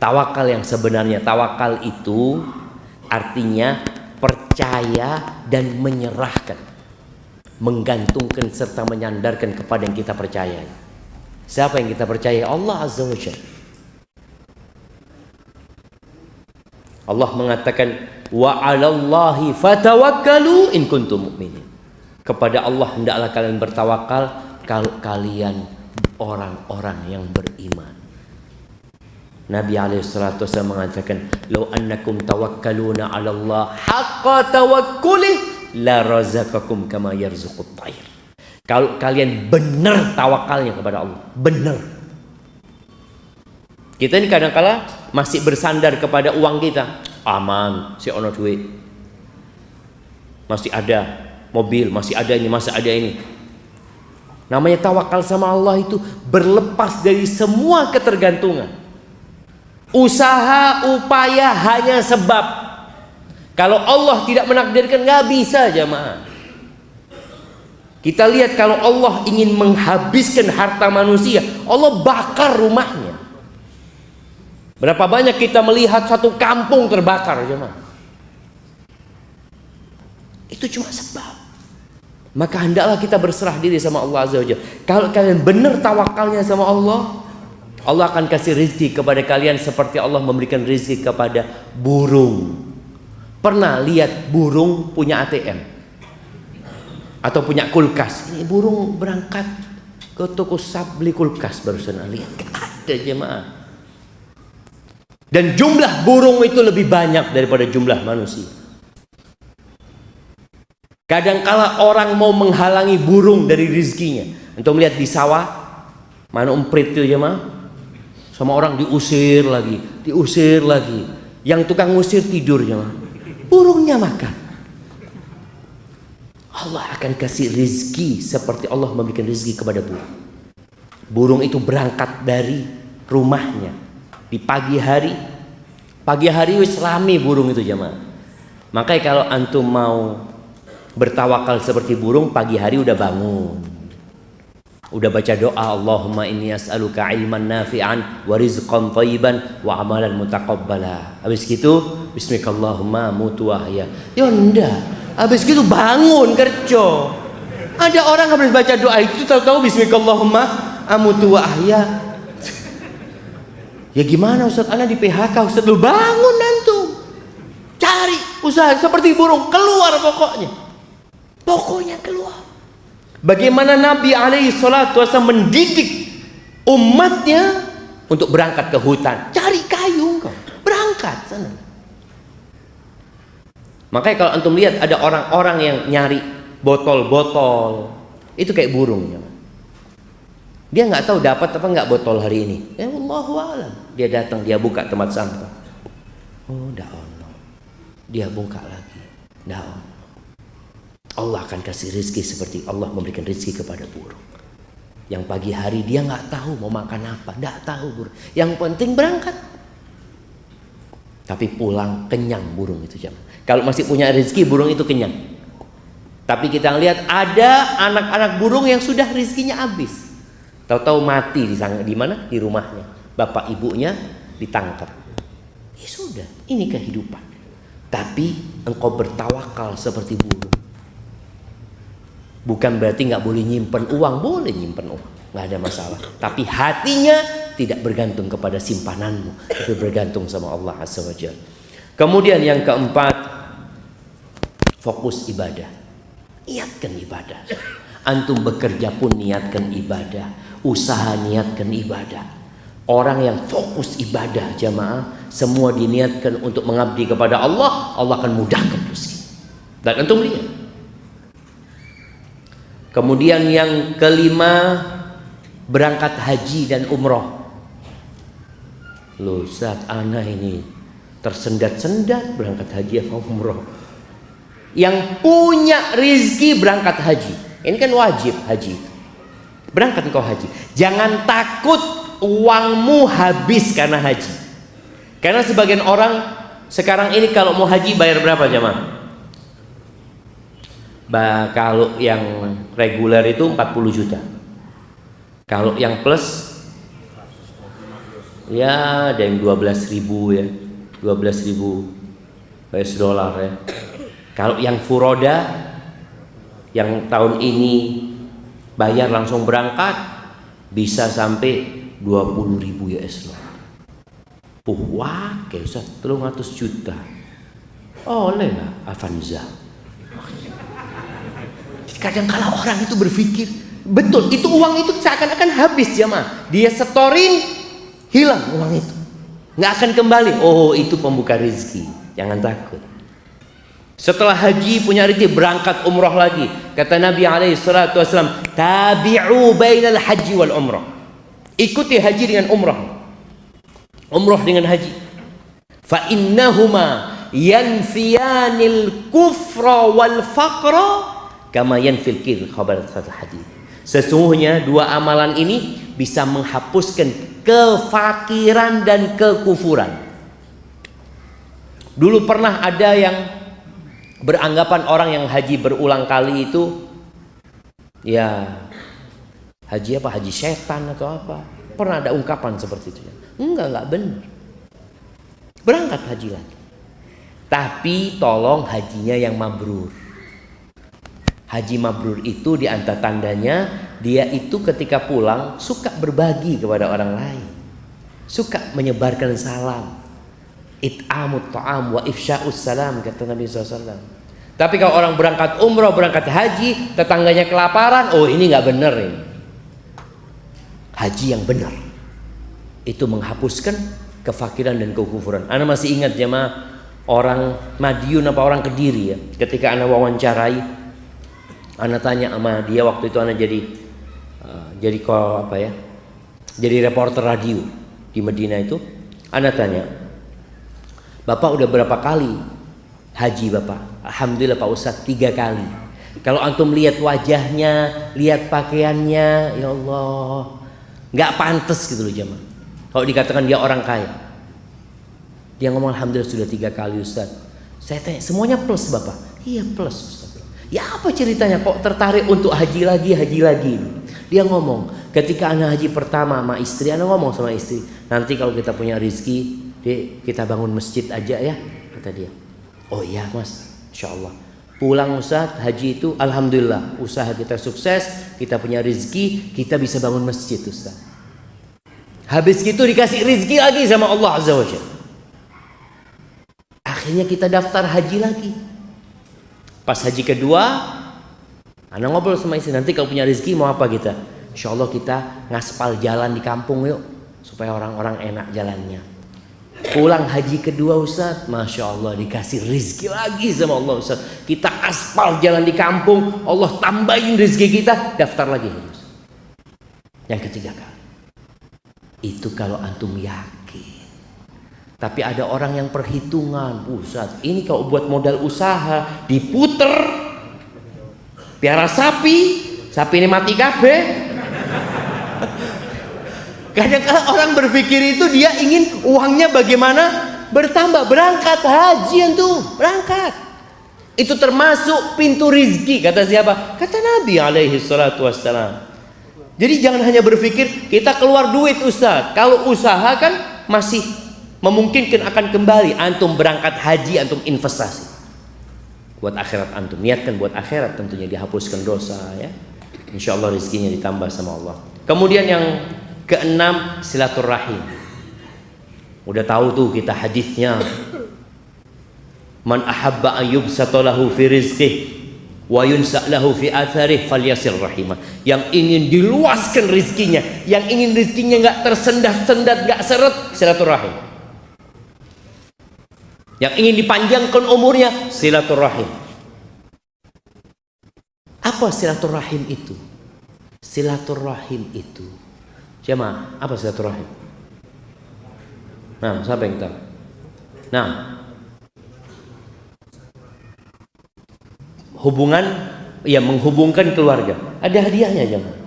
Tawakal yang sebenarnya, tawakal itu artinya percaya dan menyerahkan, menggantungkan serta menyandarkan kepada yang kita percaya. Siapa yang kita percaya? Allah Azza wa Jalla. Allah mengatakan, wa 'alallahi fatawakkalu in kuntum mu'minin. Kepada Allah hendaklah kalian bertawakal kalau kalian orang-orang yang beriman. Nabi alaihissalatu wassalam mengatakan, "Lau annakum tawakkaluna 'ala Allah haqqa tawakkulih la razaqakum kama yarzuqut tayr." Kalau kalian benar tawakalnya kepada Allah, benar. Kita ini kadang-kala masih bersandar kepada uang kita. Aman, si ono duit. Masih ada mobil, masih ada ini, masih ada ini. Namanya tawakal sama Allah itu berlepas dari semua ketergantungan. Usaha, upaya hanya sebab. Kalau Allah tidak menakdirkan, nggak bisa jemaah. Kita lihat kalau Allah ingin menghabiskan harta manusia, Allah bakar rumahnya. Berapa banyak kita melihat satu kampung terbakar jemaah. Itu cuma sebab. Maka hendaklah kita berserah diri sama Allah Azza wa Jalla. Kalau kalian benar tawakalnya sama Allah, Allah akan kasih rezeki kepada kalian seperti Allah memberikan rezeki kepada burung. Pernah lihat burung punya ATM? Atau punya kulkas? Ini burung berangkat ke toko sap beli kulkas barusan. Lihat, ada jemaah. Dan jumlah burung itu lebih banyak daripada jumlah manusia. Kadangkala orang mau menghalangi burung dari rezekinya. Untuk melihat di sawah, mana umprit itu jemaah? Sama orang diusir lagi, diusir lagi. Yang tukang ngusir tidur jemaah. Burungnya makan. Allah akan kasih rezeki seperti Allah memberikan rezeki kepada burung. Burung itu berangkat dari rumahnya di pagi hari. Pagi hari wis rame burung itu jemaah. Makanya kalau antum mau bertawakal seperti burung, pagi hari udah bangun, udah baca doa, Allahumma inni as'aluka ilman nafi'an wa rizqan thayyiban wa amalan mutaqabbala. Habis gitu bismikallahumma mutu wa ahya. Ya enggak, habis gitu bangun kerja. Ada orang habis baca doa itu tahu-tahu bismikallahumma amutu wa ahya. Ya gimana Ustaz, ana di PHK Ustaz, lu bangun antum. Cari usaha seperti burung, keluar pokoknya. Pokoknya keluar. Bagaimana Nabi alaihi salatu wasallam mendidik umatnya untuk berangkat ke hutan. Cari kayu kau, berangkat sana. Makanya kalau antum lihat ada orang-orang yang nyari botol-botol, itu kayak burung ya. Dia nggak tahu dapat apa nggak botol hari ini. Ya Allahu a'lam. Dia datang, dia buka tempat sampah. Oh, ndak ono. Dia buka lagi. Ndak ono. Allah akan kasih rezeki seperti Allah memberikan rezeki kepada burung. Yang pagi hari dia nggak tahu mau makan apa, nggak tahu burung. Yang penting berangkat. Tapi pulang kenyang burung itu jam. Kalau masih punya rezeki burung itu kenyang. Tapi kita lihat ada anak-anak burung yang sudah rezekinya habis. Tahu-tahu mati di mana? Di rumahnya. Bapak ibunya ditangkap. Ya sudah, ini kehidupan. Tapi engkau bertawakal seperti burung. Bukan berarti nggak boleh nyimpen uang, boleh nyimpen uang, nggak ada masalah. Tapi hatinya tidak bergantung kepada simpananmu, tapi bergantung sama Allah Azza wa Jalla. Kemudian yang keempat, fokus ibadah. Niatkan ibadah. Antum bekerja pun niatkan ibadah, usaha niatkan ibadah. Orang yang fokus ibadah jamaah, semua diniatkan untuk mengabdi kepada Allah, Allah akan mudahkan rezeki. Dan antum lihat. Kemudian yang kelima, berangkat haji dan umroh. Loh, saat anak ini tersendat-sendat berangkat haji atau umroh. yang punya rizki berangkat haji. Ini kan wajib haji. Berangkat engkau haji. Jangan takut uangmu habis karena haji. Karena sebagian orang sekarang ini kalau mau haji bayar berapa jemaah? Kalau yang reguler itu 40 juta. Kalau yang plus ya ada yang 12.000 ya. 12.000 US dollar ya. Kalau yang furoda yang tahun ini bayar langsung berangkat bisa sampai 20.000 US dollar. Wah, kayak Ustaz 300 juta. Oleh lah Avanza. Kadang kala orang itu berpikir, betul, itu uang itu seakan-akan habis jemaah. Dia setorin, hilang uang itu. Nggak akan kembali. Oh, itu pembuka rezeki. Jangan takut. Setelah haji punya rezeki berangkat umroh lagi. Kata Nabi SAW, tabi'u bainal haji wal umroh. Ikuti haji dengan umroh. Umroh dengan haji. Fa innahuma yanfiyanil kufra wal faqra kama yanfil kir khabar hadis. Sesungguhnya dua amalan ini bisa menghapuskan kefakiran dan kekufuran. Dulu pernah ada yang beranggapan orang yang haji berulang kali itu ya haji apa? Haji setan atau apa? Pernah ada ungkapan seperti itu. Enggak benar. Berangkat haji lagi. Tapi tolong hajinya yang mabrur. Haji mabrur itu di antara tandanya dia itu ketika pulang suka berbagi kepada orang lain, suka menyebarkan salam, it'amut ta'am wa ifsya'us salam, kata Nabi SAW. Tapi kalau orang berangkat umroh, berangkat haji, tetangganya kelaparan, oh ini nggak benar ini. Haji yang benar itu menghapuskan kefakiran dan kekufuran. Ana masih ingat jemaah orang Madiun apa orang Kediri ya, ketika ana wawancarai. Ana tanya sama dia waktu itu ana jadi jadi reporter radio di Madinah itu. Ana tanya, Bapak udah berapa kali haji Bapak? Alhamdulillah Pak Ustadz 3 kali. Kalau antum lihat wajahnya, lihat pakaiannya, ya Allah, nggak pantas gitu loh jemaah. Kalau dikatakan dia orang kaya, dia ngomong Alhamdulillah sudah 3 kali Ustadz. Saya tanya, semuanya plus Bapak? Iya plus Ustadz. Ya apa ceritanya kok tertarik untuk haji lagi? Dia ngomong, ketika anak haji pertama sama istri, anak ngomong sama istri, nanti kalau kita punya rezeki, kita bangun masjid aja ya, kata dia. Oh iya mas, insya Allah. Pulang Ustaz, haji itu alhamdulillah, usaha kita sukses, kita punya rezeki, kita bisa bangun masjid Ustaz. Habis itu dikasih rezeki lagi sama Allah Azza wa Jalla. Akhirnya kita daftar haji lagi. Pas haji kedua, anak ngobrol sama istri, nanti kalau punya rezeki mau apa kita? Insya Allah kita ngaspal jalan di kampung yuk, supaya orang-orang enak jalannya. Pulang haji kedua Ustaz, Masya Allah dikasih rezeki lagi sama Allah Ustaz. Kita aspal jalan di kampung, Allah tambahin rezeki kita, daftar lagi Ustaz. Yang ketiga kali. Itu kalau antum yakin. Tapi ada orang yang perhitungan, Ustaz, ini kalau buat modal usaha diputer, piara sapi ini mati kabeh. Kadang-kadang orang berpikir itu dia ingin uangnya bagaimana bertambah, berangkat haji tuh, berangkat. Itu termasuk pintu rizki, kata siapa? Kata Nabi alaihi salatu wassalam. Jadi jangan hanya berpikir kita keluar duit Ustaz. Kalau usaha kan masih memungkinkan akan kembali. Antum berangkat haji, antum investasi buat akhirat antum. Niatkan buat akhirat, tentunya dihapuskan dosa ya. Insya Allah rezekinya ditambah sama Allah. Kemudian yang keenam, silaturahim. Udah tahu tuh kita hadisnya, man ahabba an yubsatalahu fi rizqihi wa yunsa'lahu fi atharih falyasir rahimah. Yang ingin diluaskan rezekinya, yang ingin rezekinya nggak tersendat-sendat, nggak seret, silaturahim. Yang ingin dipanjangkan umurnya, silaturahim. Apa silaturahim itu? Silaturahim itu, jemaah, apa silaturahim? Nah, siapa yang tahu? Nah, hubungan, ya menghubungkan keluarga. Ada hadiahnya jemaah.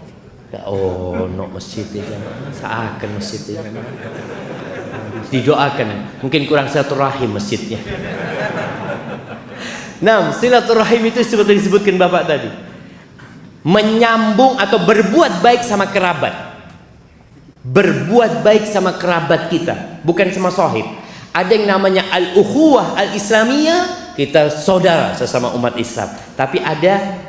Oh, no masjid ya jemaah. Seakan masjid ya jemaah. Didoakan, mungkin kurang silaturahim masjidnya. Nah, silaturahim itu seperti disebutkan Bapak tadi, menyambung atau berbuat baik sama kerabat. Berbuat baik sama kerabat kita, bukan sama sahib. Ada yang namanya al-ukhuwah al-islamiyah, kita saudara sesama umat Islam. Tapi ada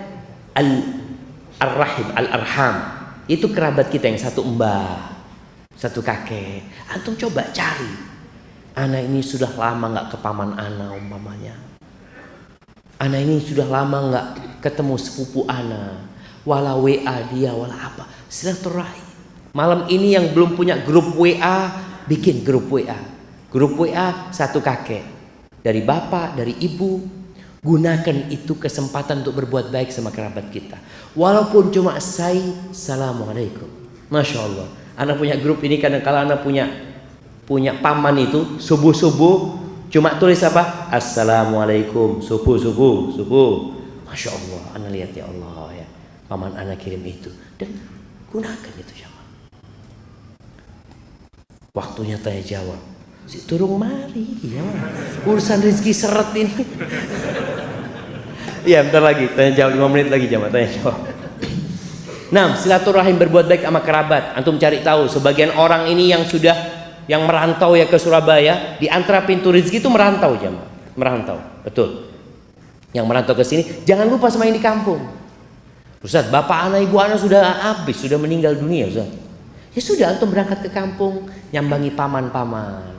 al-rahim, al-arham, itu kerabat kita yang satu mbah, satu kakek. Antum coba cari, anak ini sudah lama nggak ke paman ana umpamanya. Anak ini sudah lama nggak ketemu sepupu ana, wala WA dia, wala apa, silaturahim. Malam ini yang belum punya grup WA, bikin grup WA. Grup WA satu kakek, dari bapak, dari ibu. Gunakan itu kesempatan untuk berbuat baik sama kerabat kita. Walaupun cuma assalamualaikum. Masya Allah. Anak punya grup ini kadang-kala anak punya paman itu subuh-subuh cuma tulis apa? Assalamualaikum, subuh. Masya Allah. Anak lihat ya Allah ya. Paman anak kirim itu dan gunakan itu ya. Waktunya tanya jawab. Si turung mari ya. Urusan rezeki seret ini. Iya, bentar lagi tanya jawab 5 menit lagi jamaah tanya jawab. Nah, silaturahim berbuat baik sama kerabat. Antum cari tahu sebagian orang ini yang merantau ya ke Surabaya, di antara pintu rezeki itu merantau jamaah. Merantau, betul. Yang merantau ke sini jangan lupa sama yang di kampung. Ustaz, bapak anak ibu anak sudah habis, sudah meninggal dunia Ustaz. Ya sudah, antum berangkat ke kampung, nyambangi paman-paman,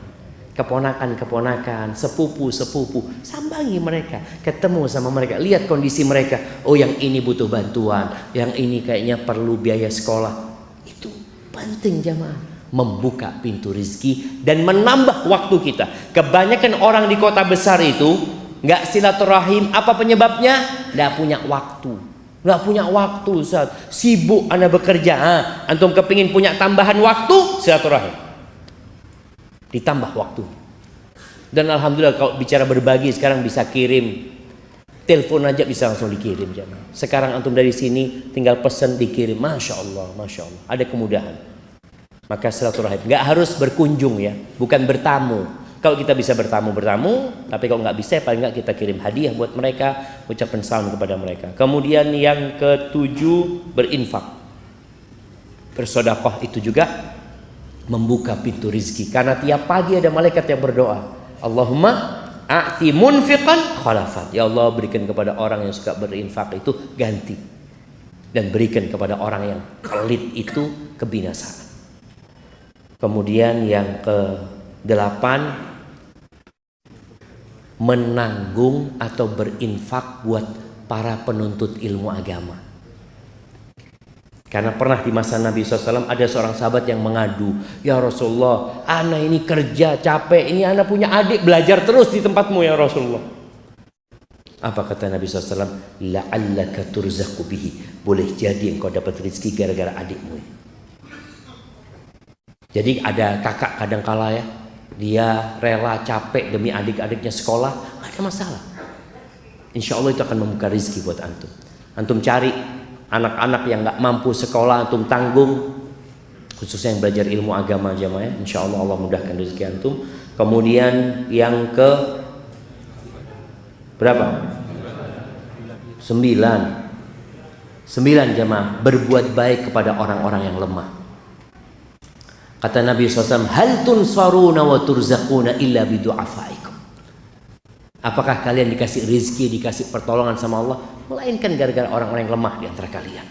keponakan-keponakan, sepupu-sepupu, sambangi mereka, ketemu sama mereka, lihat kondisi mereka. Oh, yang ini butuh bantuan, yang ini kayaknya perlu biaya sekolah. Itu penting jamaah, membuka pintu rezeki dan menambah waktu kita. Kebanyakan orang di kota besar itu nggak silaturahim. Apa penyebabnya? Nggak punya waktu. Nggak punya waktu Ustaz, sibuk anda bekerja. Antum kepingin punya tambahan waktu, silaturahim, ditambah waktu. Dan alhamdulillah kalau bicara berbagi sekarang bisa kirim, telepon aja bisa langsung dikirim jamaah. Sekarang antum dari sini tinggal pesan dikirim, masya Allah, ada kemudahan. Maka silaturahim, nggak harus berkunjung ya, bukan bertamu. Kalau kita bisa bertamu, tapi kalau nggak bisa paling nggak kita kirim hadiah buat mereka, ucapan salam kepada mereka. Kemudian yang ketujuh, berinfak, bersedekah. Itu juga membuka pintu rizki, karena tiap pagi ada malaikat yang berdoa, Allahumma a'ti munfiqan khalafat. Ya Allah, berikan kepada orang yang suka berinfak itu ganti, dan berikan kepada orang yang pelit itu kebinasaan. Kemudian yang ke-8, menanggung atau berinfak buat para penuntut ilmu agama. Karena pernah di masa Nabi SAW ada seorang sahabat yang mengadu, ya Rasulullah, anak ini kerja capek, ini anak punya adik belajar terus di tempatmu ya Rasulullah. Apa kata Nabi SAW? La'allaka turzaqu bihi, boleh jadi engkau dapat rezeki gara-gara adikmu. Jadi ada kakak kadangkala ya, dia rela capek demi adik-adiknya sekolah, nggak ada masalah. Insya Allah itu akan membuka rezeki buat antum. Antum cari anak-anak yang nggak mampu sekolah, antum tanggung, khususnya yang belajar ilmu agama jamaah ya. Insya Allah Allah mudahkan rezeki antum. Kemudian yang ke berapa? 9 jamaah, berbuat baik kepada orang-orang yang lemah. Kata Nabi SAW, hal tunsaruna wa turzaquna illa bidu'afaikum. Apakah kalian dikasih rizki, dikasih pertolongan sama Allah, melainkan gara-gara orang-orang yang lemah di antara kalian.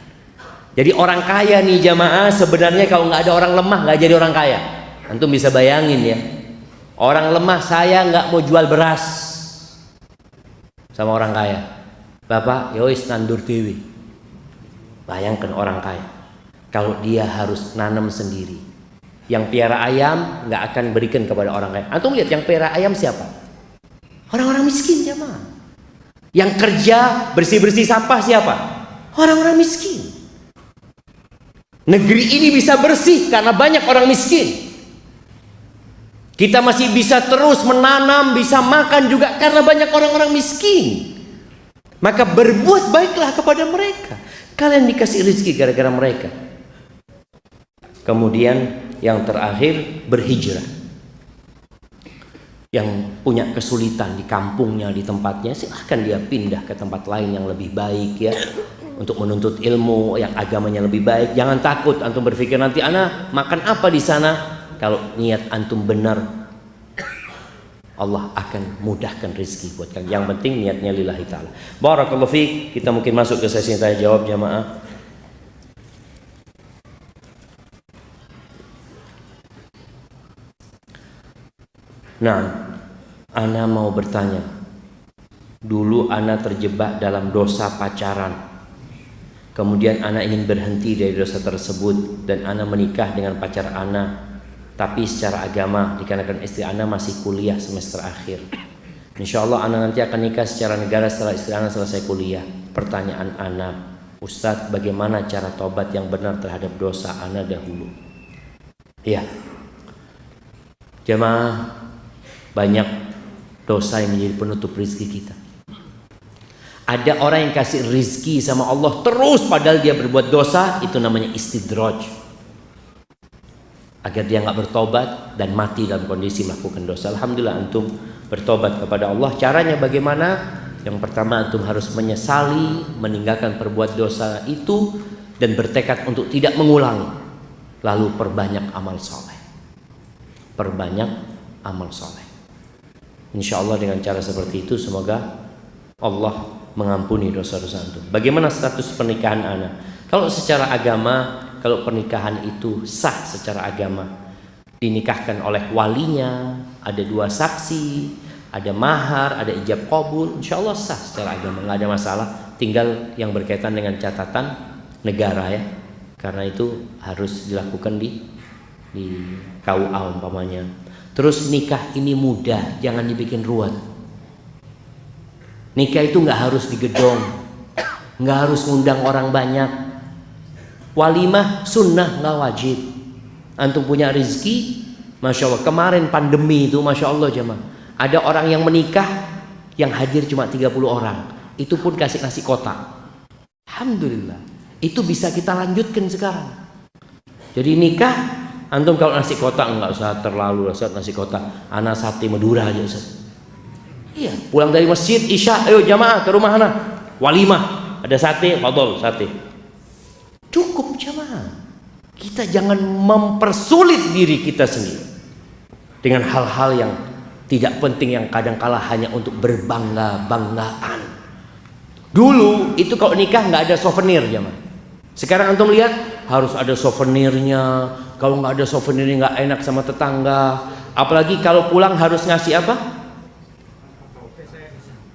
Jadi orang kaya nih jamaah, sebenarnya kalau nggak ada orang lemah nggak jadi orang kaya. Antum bisa bayangin ya, orang lemah, saya nggak mau jual beras sama orang kaya. Bapak, yois nandur dewi. Bayangkan orang kaya, kalau dia harus nanam sendiri. Yang piara ayam nggak akan berikan kepada orang kaya. Antum lihat yang piara ayam siapa? Orang-orang miskin jamaah. Yang kerja bersih-bersih sampah siapa? Orang-orang miskin. Negeri ini bisa bersih karena banyak orang miskin. Kita masih bisa terus menanam, bisa makan juga karena banyak orang-orang miskin. maka berbuat baiklah kepada mereka. Kalian dikasih rezeki gara-gara mereka. Kemudian yang terakhir, berhijrah. Yang punya kesulitan di kampungnya, di tempatnya, silahkan dia pindah ke tempat lain yang lebih baik ya, untuk menuntut ilmu yang agamanya lebih baik. Jangan takut antum berpikir nanti ana makan apa di sana. Kalau niat antum benar, Allah akan mudahkan rezeki buat kalian. Yang penting niatnya lillahi ta'ala. Barakallahu fiik. Kita mungkin masuk ke sesi tanya jawab jamaah. Nah, ana mau bertanya. Dulu ana terjebak dalam dosa pacaran. Kemudian ana ingin berhenti dari dosa tersebut dan ana menikah dengan pacar ana. Tapi secara agama, dikarenakan istri ana masih kuliah semester akhir. Insya Allah ana nanti akan nikah secara negara setelah istri ana selesai kuliah. Pertanyaan ana, Ustadz, bagaimana cara tobat yang benar terhadap dosa ana dahulu? Iya, jemaah, banyak dosa yang menjadi penutup rezeki kita. Ada orang yang kasih rezeki sama Allah terus padahal dia berbuat dosa, itu namanya istidraj. Agar dia nggak bertobat dan mati dalam kondisi melakukan dosa. Alhamdulillah antum bertobat kepada Allah. Caranya bagaimana? Yang pertama, antum harus menyesali, meninggalkan perbuat dosa itu dan bertekad untuk tidak mengulangi. Lalu perbanyak amal soleh. Perbanyak amal soleh. Insya Allah dengan cara seperti itu semoga Allah mengampuni dosa-dosa antum. Bagaimana status pernikahan ana? Kalau secara agama, kalau pernikahan itu sah secara agama, dinikahkan oleh walinya, ada 2 saksi, ada mahar, ada ijab qabul, insya Allah sah secara agama, nggak ada masalah. Tinggal yang berkaitan dengan catatan negara ya, karena itu harus dilakukan di KUA umpamanya. Terus nikah ini mudah, jangan dibikin ruwet. Nikah itu nggak harus di gedung, nggak harus ngundang orang banyak. Walimah sunnah, nggak wajib. Antum punya rezeki, masya Allah. Kemarin pandemi itu, masya Allah jemaah, ada orang yang menikah yang hadir cuma 30 orang. Itu pun kasih nasi kotak. Alhamdulillah. Itu bisa kita lanjutkan sekarang. Jadi nikah, antum kalau nasi kotak nggak usah terlalu Ustaz nasi kotak. Ana sate Madura aja Ustaz. Iya, pulang dari masjid isya, ayo jamaah ke rumah ana. Walimah, ada sate, fadol sate. Cukup jamaah. Kita jangan mempersulit diri kita sendiri dengan hal-hal yang tidak penting, yang kadang-kala hanya untuk berbangga-banggaan. Dulu itu kalau nikah nggak ada souvenir jamaah. Sekarang antum lihat harus ada souvenirnya. Kalau nggak ada souvenirnya nggak enak sama tetangga. Apalagi kalau pulang harus ngasih apa?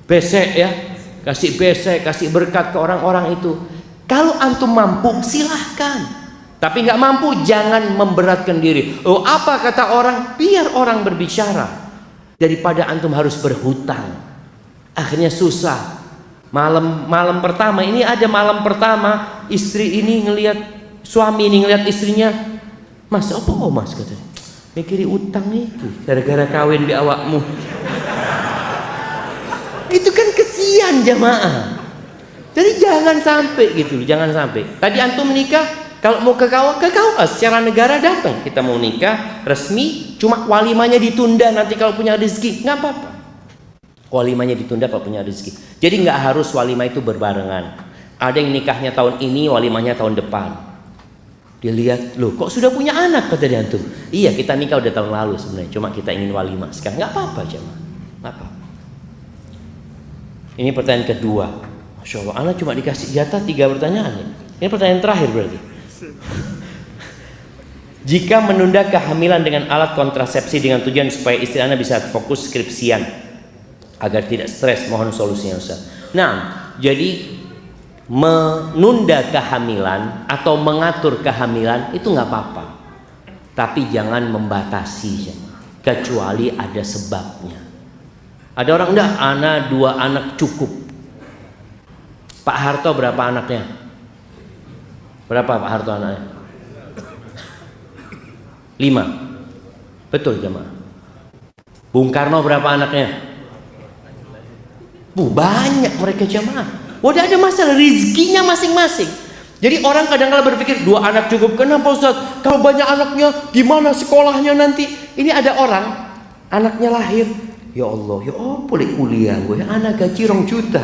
Besek ya. Kasih besek, kasih berkat ke orang-orang itu. Kalau antum mampu silahkan, tapi nggak mampu jangan memberatkan diri. Oh apa kata orang? Biar orang berbicara. Daripada antum harus berhutang, akhirnya susah. Malam pertama ini ada malam pertama istri ini ngelihat suami ini ngelihat istrinya, Mas apa oh mas katanya, mikiri utang nih gara-gara kawin di awakmu. Itu kan kesian jamaah. Jadi jangan sampai gitu, jangan sampai. Tadi antum menikah, kalau mau ke KUA secara negara datang. Kita mau nikah resmi, cuma walimanya ditunda nanti kalau punya rezeki, nggak apa-apa. Walimanya ditunda kalau punya rezeki. Jadi nggak harus walimah itu berbarengan. Ada yang nikahnya tahun ini, walimahnya tahun depan. Dilihat, loh kok sudah punya anak kata dia antum. Iya kita nikah udah tahun lalu sebenarnya, cuma kita ingin walimah sekarang. Nggak apa-apa jemaah, nggak apa. Ini pertanyaan kedua. Masya Allah, anak cuma dikasih jatah 3 pertanyaan. Ini pertanyaan terakhir berarti. Jika menunda kehamilan dengan alat kontrasepsi dengan tujuan supaya istri Anda bisa fokus skripsian agar tidak stres, mohon solusinya Ustaz. Nah, jadi menunda kehamilan atau mengatur kehamilan itu nggak apa-apa, tapi jangan membatasi, kecuali ada sebabnya. Ada orang enggak, anak 2 anak cukup. Pak Harto berapa anaknya? Berapa Pak Harto anaknya? 5. Betul jemaah. Bung Karno berapa anaknya? Banyak mereka jemaah. Udah ada masalah rezekinya masing-masing. Jadi orang kadang-kala berpikir 2 anak cukup. Kenapa Ustaz? Kalau banyak anaknya gimana sekolahnya nanti? Ini ada orang anaknya lahir, ya Allah, ya oh boleh kuliah gue, anak gaji 2 juta.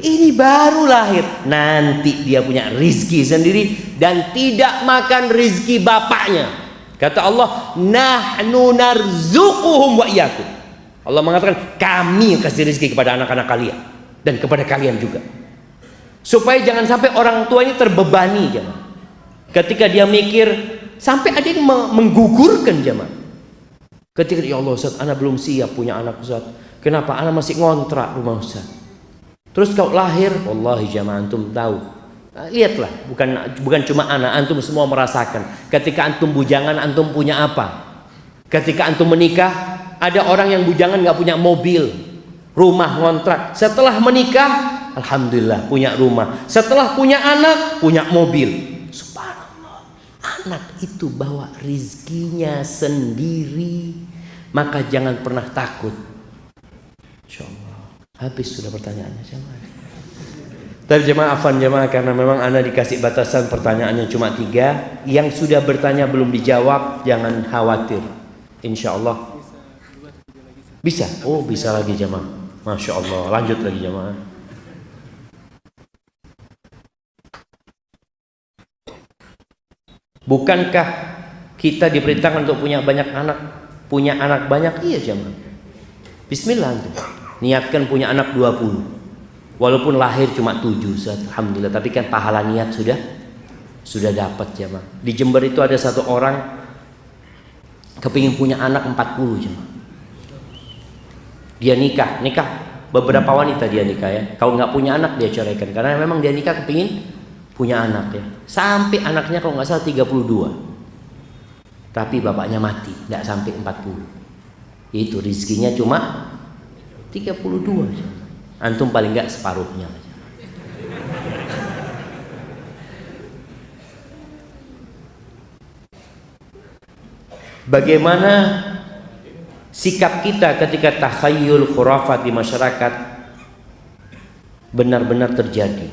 Ini baru lahir, nanti dia punya rizki sendiri dan tidak makan rizki bapaknya. Kata Allah, nahnu narzuquhum wa iyyakum. Allah mengatakan, kami kasih rizki kepada anak-anak kalian dan kepada kalian juga. Supaya jangan sampai orang tua ini terbebani jemaah. Ketika dia mikir, sampai ada yang menggugurkan jemaah. Ketika ya Allah Ustaz, anak belum siap punya anak Ustaz. Kenapa? Anak masih ngontrak rumah Ustaz. Terus kau lahir, wallahi jemaah antum tahu. Lihatlah, bukan cuma anak, antum semua merasakan. Ketika antum bujangan, antum punya apa? Ketika antum menikah, ada orang yang bujangan nggak punya mobil, rumah ngontrak. Setelah menikah, alhamdulillah punya rumah. Setelah punya anak, punya mobil. Subhanallah, anak itu bawa rizkinya sendiri. Maka jangan pernah takut. Insyaallah. Habis sudah pertanyaannya jemaah. Tapi jemaah afan jemaah, karena memang anda dikasih batasan pertanyaannya cuma 3. Yang sudah bertanya belum dijawab, jangan khawatir. Insyaallah bisa. Oh bisa lagi jemaah. Masya Allah. Lanjut lagi jemaah. Bukankah kita diperintahkan untuk punya banyak anak? Punya anak banyak? Iya jemaah. Bismillah. Niatkan punya anak 20. Walaupun lahir cuma 7, alhamdulillah. Tapi kan pahala niat sudah dapat jemaah. Di Jember itu ada satu orang kepingin punya anak 40 jemaah. Dia nikah beberapa wanita dia nikah ya. Kalau nggak punya anak dia ceraikan, karena memang dia nikah kepingin punya anak ya. Sampai anaknya kalau nggak salah 32. Tapi bapaknya mati, nggak sampai 40. Itu rezekinya cuma 32 jemaah. Antum paling nggak separuhnya. Bagaimana sikap kita ketika takhayul khurafat di masyarakat benar-benar terjadi,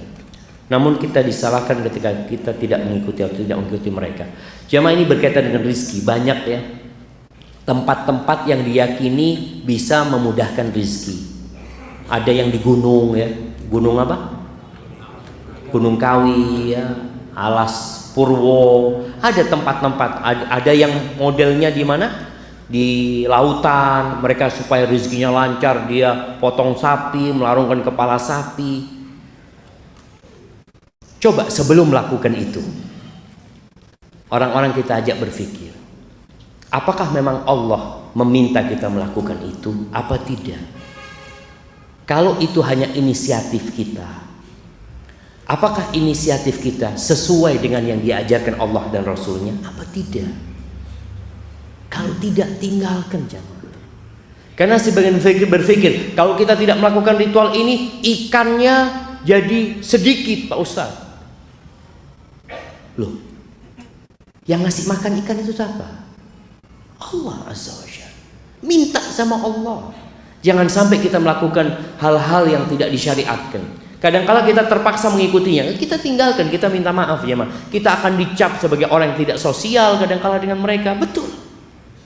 namun kita disalahkan ketika kita tidak mengikuti atau tidak mengikuti mereka. Jamaah, ini berkaitan dengan rizki. Banyak ya tempat-tempat yang diyakini bisa memudahkan rizki. Ada yang di gunung ya, gunung apa? Gunung Kawi ya, Alas Purwo. Ada tempat-tempat, ada yang modelnya di mana? Di lautan. Mereka supaya rezekinya lancar, dia potong sapi, melarungkan kepala sapi. Coba sebelum melakukan itu, orang-orang kita ajak berpikir, apakah memang Allah meminta kita melakukan itu apa tidak? Kalau itu hanya inisiatif kita, apakah inisiatif kita sesuai dengan yang diajarkan Allah dan Rasulnya? Apa tidak? Kalau tidak, tinggalkan jamaah. Karena sebagian berpikir, kalau kita tidak melakukan ritual ini, ikannya jadi sedikit Pak Ustaz. Loh, yang ngasih makan ikan itu siapa? Allah Azza wa Jalla. Minta sama Allah. Jangan sampai kita melakukan hal-hal yang tidak disyariatkan. Kadang-kala kita terpaksa mengikutinya, kita tinggalkan, kita minta maaf ya ma. Kita akan dicap sebagai orang yang tidak sosial kadang-kala dengan mereka. Betul.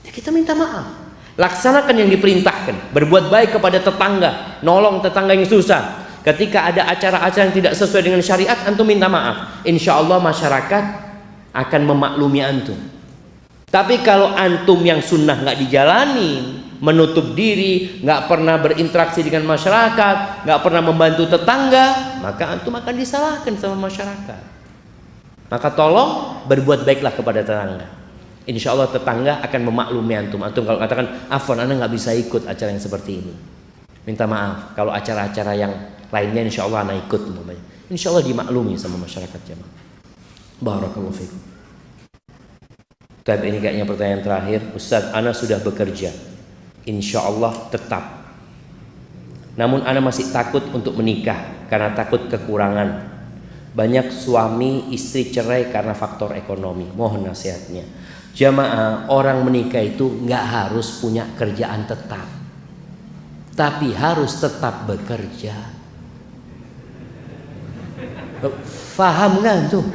Ya, kita minta maaf. Laksanakan yang diperintahkan. Berbuat baik kepada tetangga, nolong tetangga yang susah. Ketika ada acara-acara yang tidak sesuai dengan syariat, antum minta maaf. Insya Allah masyarakat akan memaklumi antum. Tapi kalau antum yang sunnah nggak dijalani, menutup diri, nggak pernah berinteraksi dengan masyarakat, nggak pernah membantu tetangga, maka antum akan disalahkan sama masyarakat. Maka tolong berbuat baiklah kepada tetangga. Insya Allah tetangga akan memaklumi antum. Antum kalau katakan, afwan, anda nggak bisa ikut acara yang seperti ini, minta maaf. Kalau acara-acara yang lainnya, insya Allah anda ikut. Insya Allah dimaklumi sama masyarakat jemaah. Barakallahu fikum. Tapi ini kayaknya pertanyaan terakhir. Ustaz, ana sudah bekerja, insya Allah tetap. Namun ana masih takut untuk menikah karena takut kekurangan. Banyak suami istri cerai karena faktor ekonomi. Mohon nasihatnya. Jamaah, orang menikah itu nggak harus punya kerjaan tetap, tapi harus tetap bekerja. Faham kan tuh?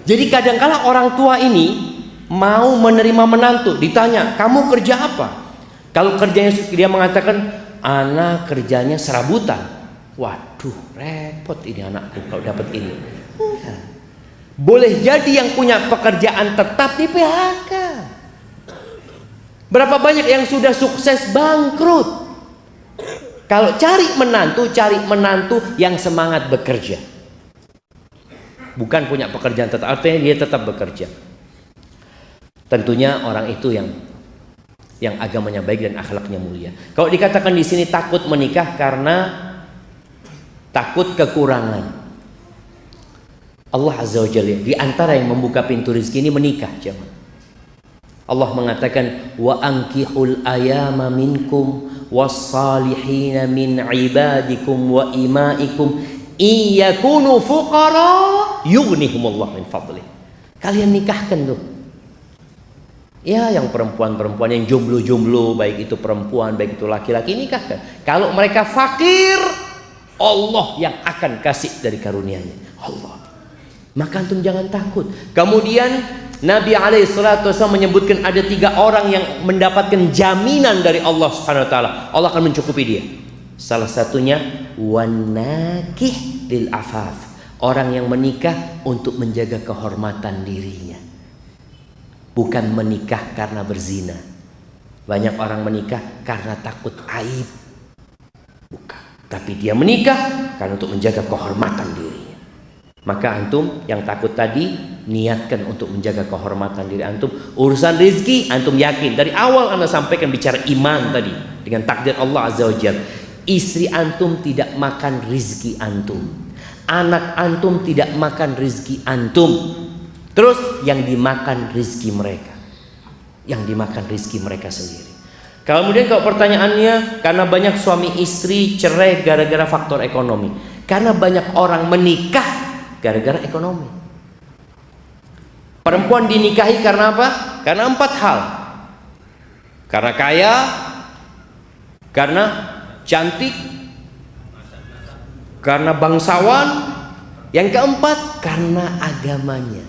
Jadi kadang-kala orang tua ini mau menerima menantu, ditanya, kamu kerja apa? Kalau kerjanya dia mengatakan, anak kerjanya serabutan. Waduh, repot ini anakku kalau dapat ini. Boleh jadi yang punya pekerjaan tetap di PHK. Berapa banyak yang sudah sukses bangkrut? Kalau cari menantu yang semangat bekerja. Bukan punya pekerjaan tetap, artinya dia tetap bekerja. Tentunya orang itu yang agamanya baik dan akhlaknya mulia. Kalau dikatakan di sini takut menikah karena takut kekurangan, Allah Azza wa Jalla di antara yang membuka pintu rezeki ini menikah, jemaah. Allah mengatakan wa ankihul ayama minkum was-salihina min ibadikum wa imaikum iyakunu fuqara yughnihumullah min fadlih. Kalian nikahkan tuh. Ya, yang perempuan-perempuan yang jomblo-jomblo, baik itu perempuan, baik itu laki-laki, nikahkan. Kalau mereka fakir, Allah yang akan kasih dari karunia-Nya. Allah. Maka antum jangan takut. Kemudian Nabi SAW menyebutkan ada 3 orang yang mendapatkan jaminan dari Allah Subhanahu wa taala. Allah akan mencukupi dia. Salah satunya wanakih lil afaf, orang yang menikah untuk menjaga kehormatan dirinya, bukan menikah karena berzina. Banyak orang menikah karena takut aib, bukan, tapi dia menikah karena untuk menjaga kehormatan dirinya. Maka antum yang takut tadi, niatkan untuk menjaga kehormatan diri antum. Urusan rezeki antum yakin dari awal anda sampaikan bicara iman tadi dengan takdir Allah Azza wa Jalla. Istri antum tidak makan rizki antum, anak antum tidak makan rizki antum, terus yang dimakan rizki mereka, sendiri. Kemudian kalau pertanyaannya, karena banyak suami istri cerai gara-gara faktor ekonomi, karena banyak orang menikah gara-gara ekonomi. Perempuan dinikahi karena apa? Karena 4 hal. Karena kaya, karena cantik, karena bangsawan, yang keempat karena agamanya.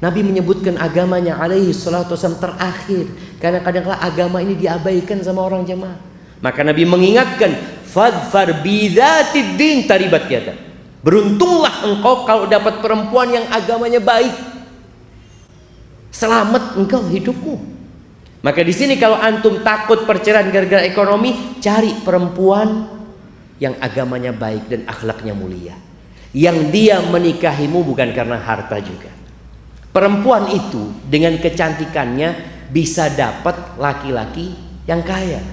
Nabi menyebutkan agamanya alaihi salatu wasallam terakhir, karena kadang-kadang agama ini diabaikan sama orang jemaah. Maka Nabi mengingatkan, fadfar bidzatid din taribat yada. Beruntunglah engkau kalau dapat perempuan yang agamanya baik. Selamat engkau hidupmu. Maka di sini kalau antum takut perceraian gara-gara ekonomi, cari perempuan yang agamanya baik dan akhlaknya mulia, yang dia menikahimu bukan karena harta juga. Perempuan itu dengan kecantikannya bisa dapat laki-laki yang kaya.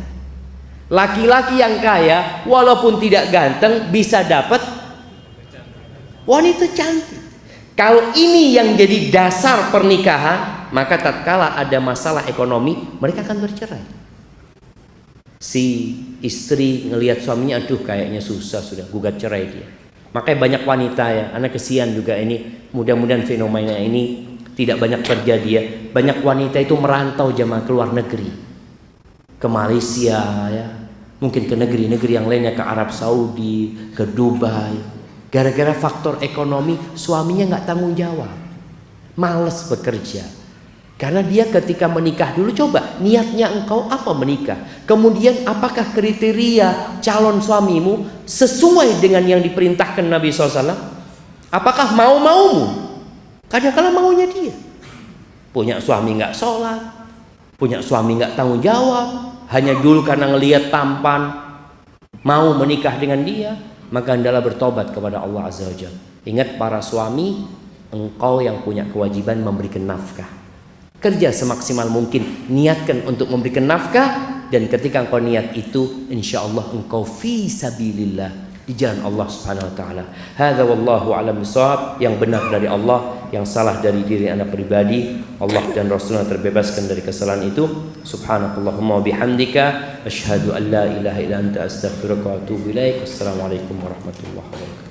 Laki-laki yang kaya walaupun tidak ganteng bisa dapat wanita cantik. Kalau ini yang jadi dasar pernikahan, maka tatkala ada masalah ekonomi, mereka akan bercerai. Si istri ngelihat suaminya, aduh kayaknya susah, sudah gugat cerai dia. Makanya banyak wanita ya, anak kesian juga ini, mudah-mudahan fenomena ini tidak banyak terjadi ya. Banyak wanita itu merantau jemaah ke luar negeri, ke Malaysia ya, mungkin ke negeri-negeri yang lainnya, ke Arab Saudi, ke Dubai. Gara-gara faktor ekonomi, suaminya nggak tanggung jawab, malas bekerja. Karena dia ketika menikah dulu, coba niatnya engkau apa menikah, kemudian apakah kriteria calon suamimu sesuai dengan yang diperintahkan Nabi SAW? Apakah mau-maumu? Kadang-kadang maunya dia punya suami nggak sholat, punya suami nggak tanggung jawab, hanya dulu karena ngelihat tampan mau menikah dengan dia. Maka hendaklah bertobat kepada Allah Azza wa Jalla. Ingat para suami, engkau yang punya kewajiban memberikan nafkah. Kerja semaksimal mungkin, niatkan untuk memberikan nafkah, dan ketika engkau niat itu, insya Allah engkau fi sabilillah, di jalan Allah Subhanahu wa taala. Hadza wallahu a'lam bishawab. Yang benar dari Allah, yang salah dari diri anda pribadi. Allah dan Rasulnya terbebaskan dari kesalahan itu. Subhanakallahumma wa bihamdika asyhadu an la ilaha illa anta astaghfiruka wa atubu ilaik. Wassalamualaikum warahmatullahi wabarakatuh.